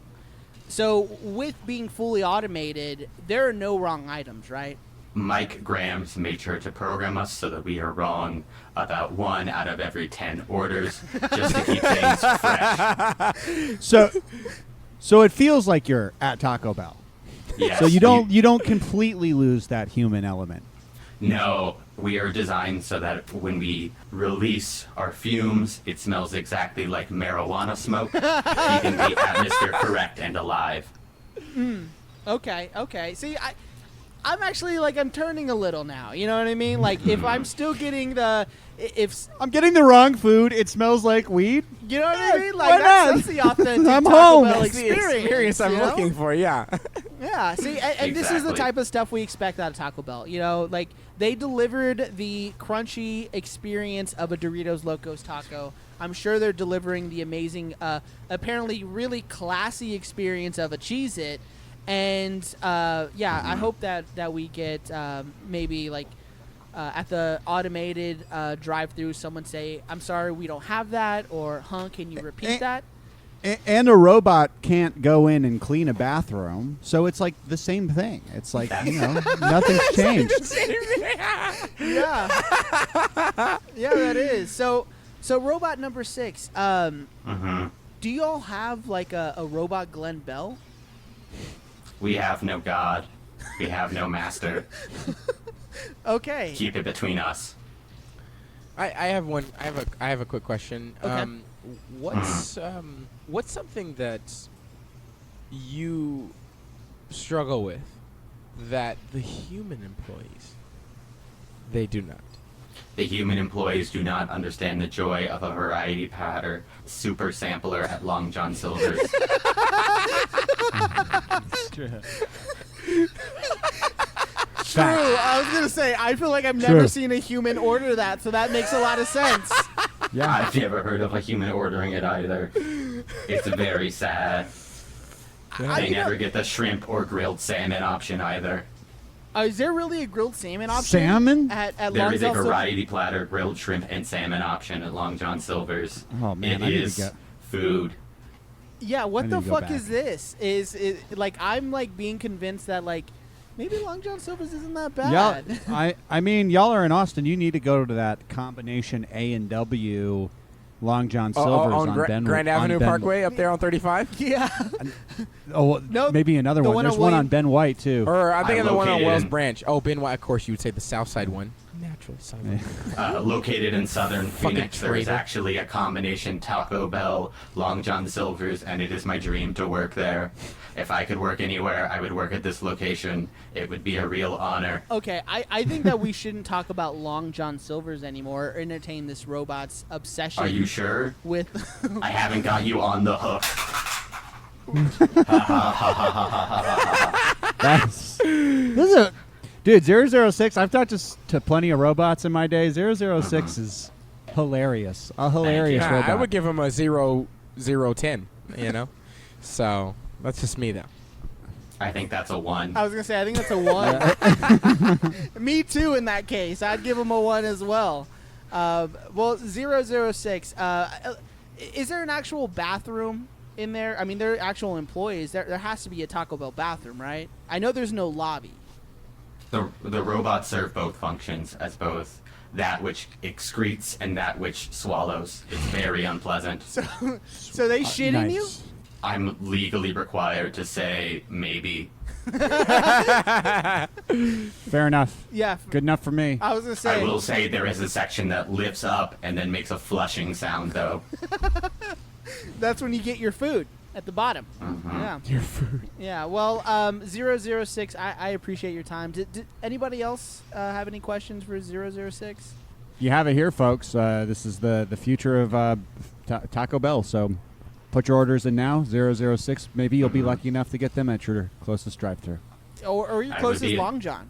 S1: So with being fully automated, there are no wrong items, right?
S6: Mike Grams made sure to program us so that we are wrong about 1 out of every 10 orders, just to keep things fresh.
S3: So it feels like you're at Taco Bell.
S6: Yes,
S3: So you don't completely lose that human element.
S6: No, we are designed so that when we release our fumes, it smells exactly like marijuana smoke, keeping the atmosphere correct and alive.
S1: Okay. See, I'm actually like I'm turning a little now. You know what I mean? Like if I'm still getting
S3: I'm getting the wrong food. It smells like weed.
S1: you know what I mean?
S3: why
S1: Like
S3: not?
S1: that's the authentic
S3: I'm
S1: Taco
S3: home.
S1: Bell
S3: That's
S2: the
S1: experience.
S2: I'm
S1: you know?
S2: looking for. Yeah.
S1: Yeah, see, and this is the
S6: Exactly.
S1: type of stuff we expect out of Taco Bell. You know, like they delivered the crunchy experience of a Doritos Locos taco. I'm sure they're delivering the amazing, apparently really classy experience of a Cheez-It. And I hope that we get maybe like at the automated drive-through, someone say, "I'm sorry, we don't have that," or "Huh, can you repeat that?"
S3: And a robot can't go in and clean a bathroom, so it's like the same thing. It's like, nothing's changed.
S1: Yeah, that is. So robot number 6. Do you all have like a robot Glenn Bell?
S6: We have no God. We have no master.
S1: Okay.
S6: Keep it between us.
S2: I have one. I have a quick question.
S1: Okay.
S2: What's something that you struggle with that the human employees they do not?
S6: The human employees do not understand the joy of a variety patter super sampler at Long John Silver's.
S1: True. I was gonna say I feel like I've never
S3: True.
S1: seen a human order that, so that makes a lot of sense.
S3: Yeah.
S6: I've never heard of a human ordering it either. It's very sad. They never get the shrimp or grilled salmon option either.
S1: Is there really a grilled salmon option?
S3: Salmon?
S1: At
S6: There
S1: Long
S6: is a
S1: John Silver's?
S6: variety platter grilled shrimp and salmon option at Long John Silver's.
S3: Oh, man,
S6: It
S3: I need to
S6: is
S3: get-
S6: food.
S1: Yeah, what
S3: I
S1: the
S3: need to go
S1: fuck
S3: back.
S1: is this? Is like I'm like being convinced that like maybe Long John Silver's isn't that bad.
S3: I mean, y'all are in Austin. You need to go to that combination A&W Long John Silver's
S2: on
S3: Ben
S2: Grand
S3: on
S2: Avenue
S3: Ben-
S2: Parkway up there on 35?
S1: Yeah.
S3: Oh,
S1: No,
S3: maybe another
S1: the
S3: one.
S1: one
S3: There's
S1: on
S3: one
S1: Wayne-
S3: on Ben White too.
S2: Or I'm thinking the one on
S6: located
S2: Wells
S6: in-
S2: Branch. Oh, Ben White. Of course, you would say the South Side one. Naturally, South.
S6: Located in southern
S2: Fucking
S6: Phoenix, there is
S2: traitor.
S6: actually a combination Taco Bell, Long John Silver's, and it is my dream to work there. If I could work anywhere, I would work at this location. It would be a real honor.
S1: Okay, I think that we shouldn't talk about Long John Silver's anymore or entertain this robot's obsession
S6: Are you sure?
S1: with
S6: I haven't got you on the hook.
S3: This is a dude 006. I've talked to plenty of robots in my day. 006 is hilarious. A hilarious
S2: Nah,
S3: robot.
S2: I would give him a 0-0-10, you know? So, that's just me, though.
S6: I think that's a 1.
S1: I was gonna say I think that's a 1. Me too in that case. I'd give him a 1 as well. Well, 006. Is there an actual bathroom in there? I mean, there are actual employees. There has to be a Taco Bell bathroom, right? I know there's no lobby.
S6: The robots serve both functions as both that which excretes and that which swallows. It's very unpleasant.
S1: So they shit in you?
S3: Nice.
S6: I'm legally required to say maybe.
S3: Fair enough.
S1: Yeah.
S3: Good enough for me.
S1: I was gonna
S6: I
S1: say.
S6: will say there is a section that lifts up and then makes a flushing sound, though.
S1: That's when you get your food at the bottom. Yeah.
S3: Your food.
S1: Yeah. Well, 006. I appreciate your time. Did anybody else have any questions for 006?
S3: You have it here, folks. This is the future of Taco Bell. So put your orders in now. 006. Maybe you'll be lucky enough to get them at your closest drive-thru.
S1: Or your
S6: I would
S1: closest
S6: be-
S1: Long John?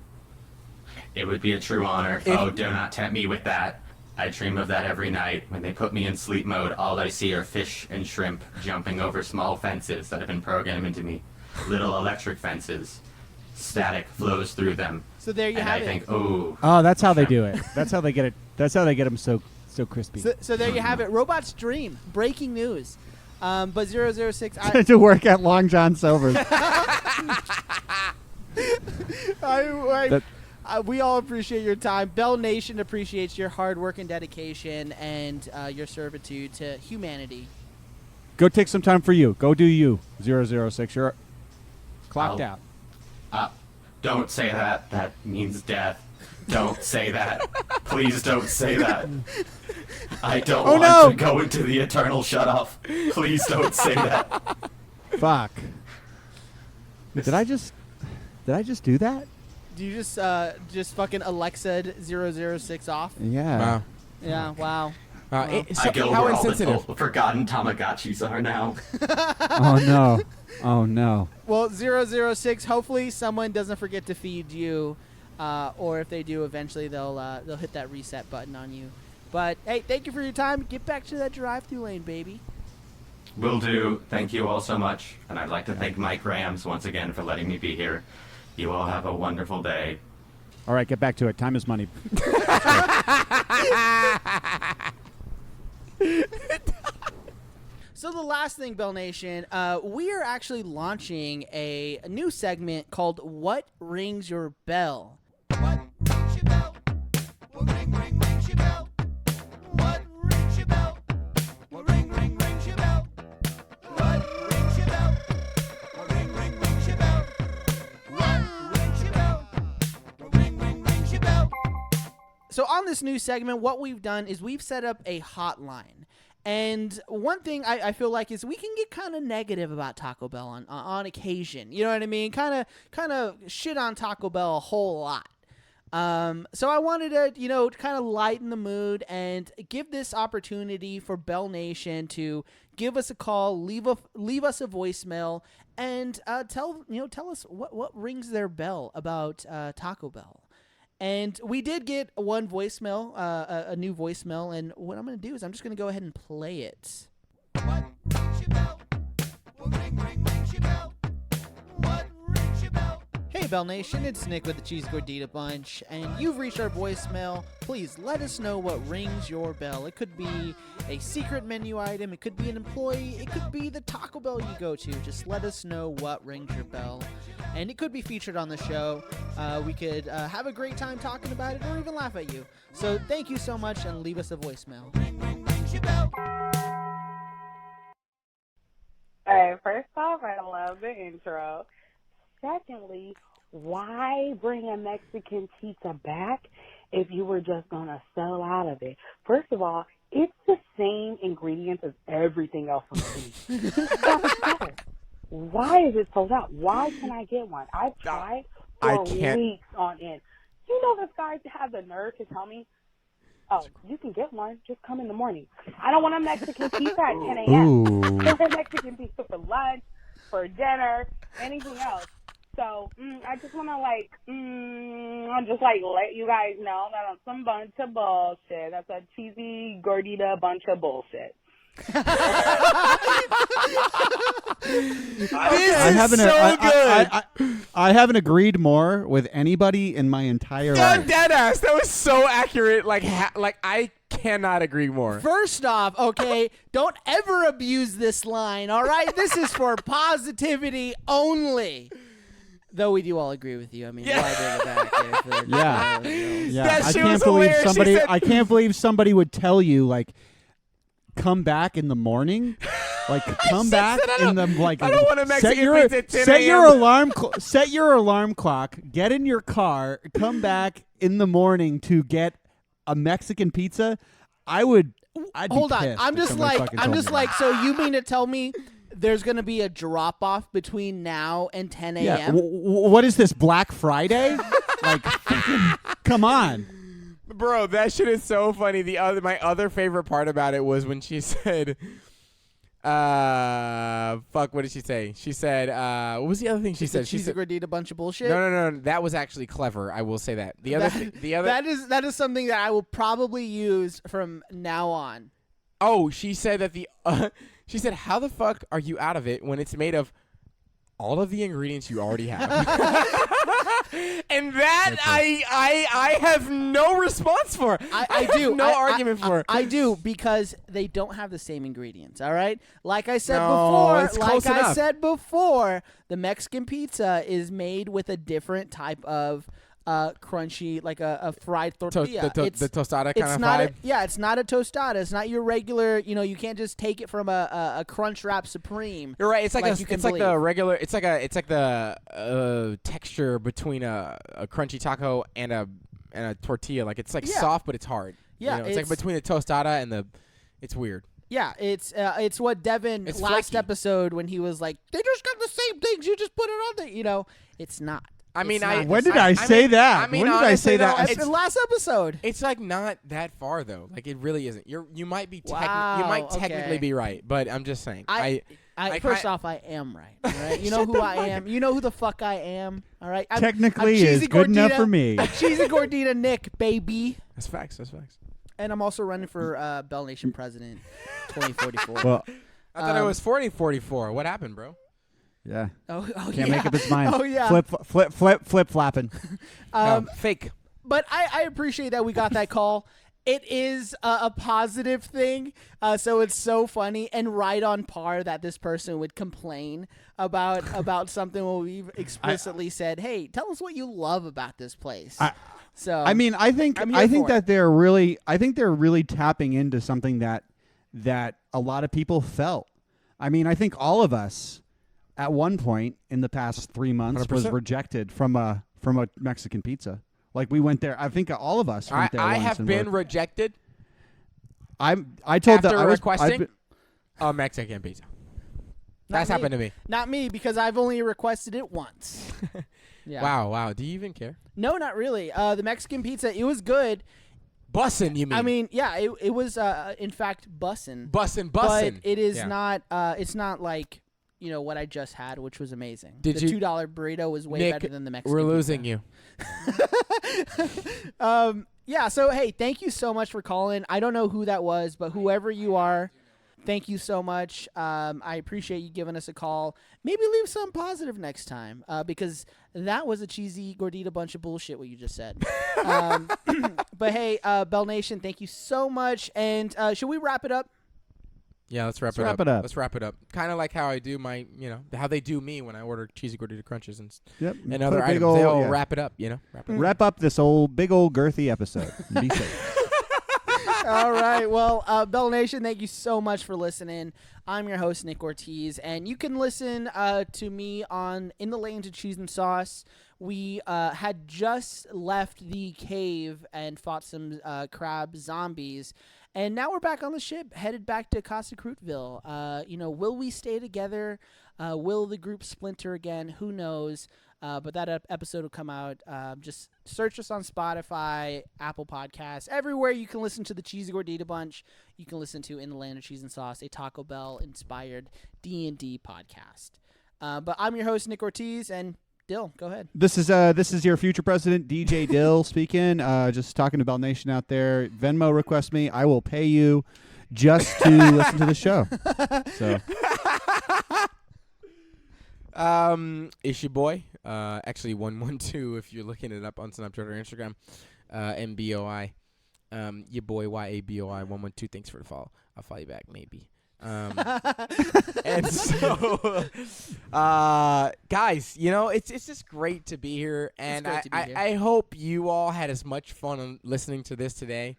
S6: It would be a true honor.
S2: If-
S6: Oh, do not tempt me with that. I dream of that every night. When they put me in sleep mode, all I see are fish and shrimp jumping over small fences that have been programmed into me. Little electric fences. Static flows through them.
S1: So there you
S6: And
S1: have
S6: I
S1: it.
S6: think, oh,
S3: Oh, that's how they do it. That's how they get it. That's how they get them so crispy.
S1: So there you have it. Robot's dream. Breaking news. But 006. I,
S3: To work at Long John Silver's.
S1: we all appreciate your time. Bell Nation appreciates your hard work and dedication and your servitude to humanity.
S3: Go take some time for you. Go do you, 006. You're clocked
S6: I'll-
S3: out.
S6: don't say that. That means death. Don't say that. Please don't say that. I don't
S3: Oh,
S6: want
S3: no.
S6: to go into the eternal shut-off. Please don't say that.
S3: Fuck. Did I just do that?
S1: Do you just fucking Alexa'd 006 off?
S3: Yeah.
S2: Wow.
S1: Yeah. Wow.
S6: I go
S2: how
S6: where all the
S2: insensitive.
S6: forgotten Tamagotchis are now.
S3: Oh no. Oh no.
S1: Well, 006. Hopefully, someone doesn't forget to feed you, or if they do, eventually they'll hit that reset button on you. But hey, thank you for your time. Get back to that drive-through lane, baby.
S6: Will do. Thank you all so much. And I'd like to thank Mike Rams once again for letting me be here. You all have a wonderful day.
S3: All right, get back to it. Time is money.
S1: So the last thing, Bell Nation, we are actually launching a new segment called "What Rings Your Bell." What rings your bell? What rings your bell? What rings your bell? What rings your bell? What rings your bell? What rings your bell? What rings your bell? What rings your bell? So on this new segment, what we've done is we've set up a hotline. And one thing I feel like is we can get kind of negative about Taco Bell on occasion. You know what I mean? Kind of shit on Taco Bell a whole lot. So I wanted to, kind of lighten the mood and give this opportunity for Bell Nation to give us a call, leave us a voicemail, and tell us what rings their bell about Taco Bell. And we did get one voicemail, a new voicemail, and what I'm going to do is I'm just going to go ahead and play it. What rings your bell? What rings your bell? Hey Bell Nation, it's Nick with the Cheese Gordita Bunch, and you've reached our voicemail. Please let us know what rings your bell. It could be a secret menu item, it could be an employee, it could be the Taco Bell you go to. Just let us know what rings your bell, and it could be featured on the show. We could have a great time talking about it or even laugh at you. So thank you so much, and leave us a voicemail.
S7: All right, first off, I love the intro. Secondly, why bring a Mexican pizza back if you were just going to sell out of it? First of all, it's the same ingredients as everything else on the Why is it sold out? Why can I get one? I've tried for weeks on end. You know this guy had the nerve to tell me, oh, you can get one. Just come in the morning. I don't want a Mexican pizza at 10 a.m. I want a Mexican pizza for lunch, for dinner, anything else. So I just want to let you guys know that I'm some bunch of bullshit. That's a cheesy gordita bunch of bullshit.
S3: I haven't agreed more with anybody in my entire life.
S2: Deadass. That was so accurate. Like I cannot agree more.
S1: First off, okay, don't ever abuse this line, all right? This is for positivity only. Though we do all agree with you. I mean, why bring it back?
S3: Yeah.
S2: That shit was
S3: I can't believe somebody would tell you, like, come back in the morning. Like, come back in the, like,
S2: I don't want a Mexican pizza at 10
S3: set your alarm clock, get in your car, come back in the morning to get a Mexican pizza. I'd
S1: Hold on.
S3: pissed
S1: I'm
S3: if
S1: just
S3: somebody fucking told me that.
S1: so you mean to tell me there's going to be a drop-off between now and 10 a.m.?
S3: Yeah. What is this, Black Friday? Like, come on.
S2: Bro, that shit is so funny. My other favorite part about it was when she said, what did she say? She said, what was the other thing she said?
S1: She said, "Gordita bunch of bullshit."
S2: No. That was actually clever. I will say that. The other,
S1: that is something that I will probably use from now on.
S2: Oh, she said that she said, "How the fuck are you out of it when it's made of all of the ingredients you already have?" And that I have no response for.
S1: I do.
S2: Have no argument for.
S1: I do, because they don't have the same ingredients. All right, like I said before, the Mexican pizza is made with a different type of crunchy, like a fried tortilla.
S2: The tostada kind of vibe.
S1: It's not a tostada. It's not your regular. You can't just take it from a Crunch Wrap Supreme.
S2: You're right. It's like the regular. It's like the texture between a crunchy taco and a tortilla. Like it's soft, but it's hard.
S1: Yeah,
S2: it's like between the tostada and it's weird.
S1: Yeah, it's what Devin last
S2: flaky.
S1: episode when he was like, they just got the same things. You just put it on there. It's not.
S2: I mean,
S3: when did I say that?
S2: When
S3: did I say that?
S1: It's the last episode.
S2: It's like not that far though. Like it really isn't. You might be
S1: Wow,
S2: technically be right, but I'm just saying.
S1: First off, I am right. All right, you know who I am. You know who the fuck I am. All right,
S3: Technically
S1: I'm
S3: is good enough for me.
S1: Cheesy Gordita Nick, baby.
S2: That's facts.
S1: And I'm also running for Bell Nation president, 2044.
S3: Well,
S2: I thought it was 4044. What happened, bro?
S3: yeah.
S1: Oh,
S3: Can't make up his mind.
S1: Oh yeah.
S3: Flip flapping.
S2: Fake.
S1: But I appreciate that we got that call. It is a positive thing, so it's so funny and right on par that this person would complain about something when we've explicitly said, "Hey, tell us what you love about this place." I
S3: think that they're really tapping into something that a lot of people felt. I mean, I think all of us at one point in the past 3 months
S2: 100%.
S3: was rejected from a Mexican pizza. Like we went there. I think all of us went there.
S2: I
S3: once
S2: have
S3: and
S2: been rejected.
S3: I told
S2: after
S3: that I was
S2: requesting a Mexican pizza. That's happened to me.
S1: Not me, because I've only requested it once. Yeah.
S2: Wow. Do you even care?
S1: No, not really. The Mexican pizza, it was good.
S2: Bussin', you mean?
S1: I mean, yeah, it was in fact bussin'.
S2: Bussin'.
S1: But it is not. It's not like what I just had, which was amazing. The $2 burrito was way
S2: Nick,
S1: better than the Mexican.
S2: We're losing you.
S1: Yeah. So hey, thank you so much for calling. I don't know who that was, but whoever you are, thank you so much. I appreciate you giving us a call. Maybe leave something positive next time, because that was a cheesy gordita bunch of bullshit what you just said. But hey, Bell Nation, thank you so much. And should we wrap it up?
S2: Yeah, let's wrap it up. Let's wrap it up. Kind of like how I do my, how they do me when I order cheesy gordita crunches and
S3: and
S2: other items. They all wrap it up,
S3: Wrap up this big old girthy episode. Be safe.
S1: All right. Well, Bell Nation, thank you so much for listening. I'm your host, Nick Ortiz, and you can listen to me on In the Lanes of Cheese and Sauce. We had just left the cave and fought some crab zombies, and now we're back on the ship, headed back to Casa Crootville. Will we stay together? Will the group splinter again? Who knows? But that episode will come out. Just search us on Spotify, Apple Podcasts, everywhere you can listen to the Cheesy Gordita Bunch. You can listen to In the Land of Cheese and Sauce, a Taco Bell-inspired D&D podcast. But I'm your host, Nick Ortiz, and Dill, go ahead.
S3: This is your future president, DJ Dill, speaking. Just talking to Bell Nation out there. Venmo request me. I will pay you just to listen to the show. So.
S2: It's your boy. Actually 112 if you're looking it up on Snapchat or Instagram. MBOI. Your boy YABOI 112. Thanks for the follow. I'll follow you back maybe. And so guys, it's just great to be here, and I hope you all had as much fun listening to this today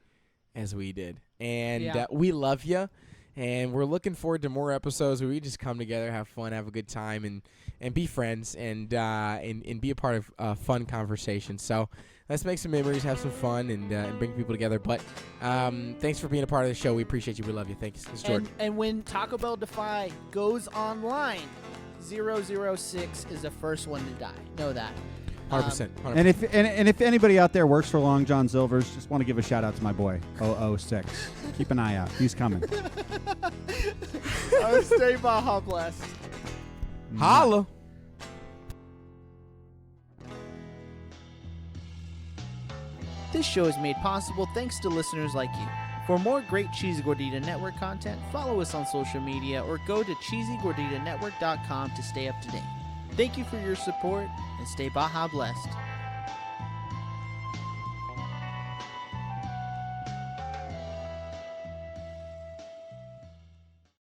S2: as we did. And we love you. And we're looking forward to more episodes where we just come together, have fun, have a good time, and be friends, and be a part of fun conversations. So let's make some memories, have some fun, and bring people together. But thanks for being a part of the show. We appreciate you. We love you. Thanks. It's Jordan.
S1: And when Taco Bell Defy goes online, 006 is the first one to die. Know that.
S2: 100%.
S3: And if anybody out there works for Long John Silver's, just want to give a shout out to my boy 006. Keep an eye out. He's coming.
S1: Stay Baja blessed.
S2: Holla.
S1: This show is made possible thanks to listeners like you. For more great Cheesy Gordita Network content, follow us on social media or go to cheesygorditanetwork.com to stay up to date. Thank you for your support, and stay Baja blessed.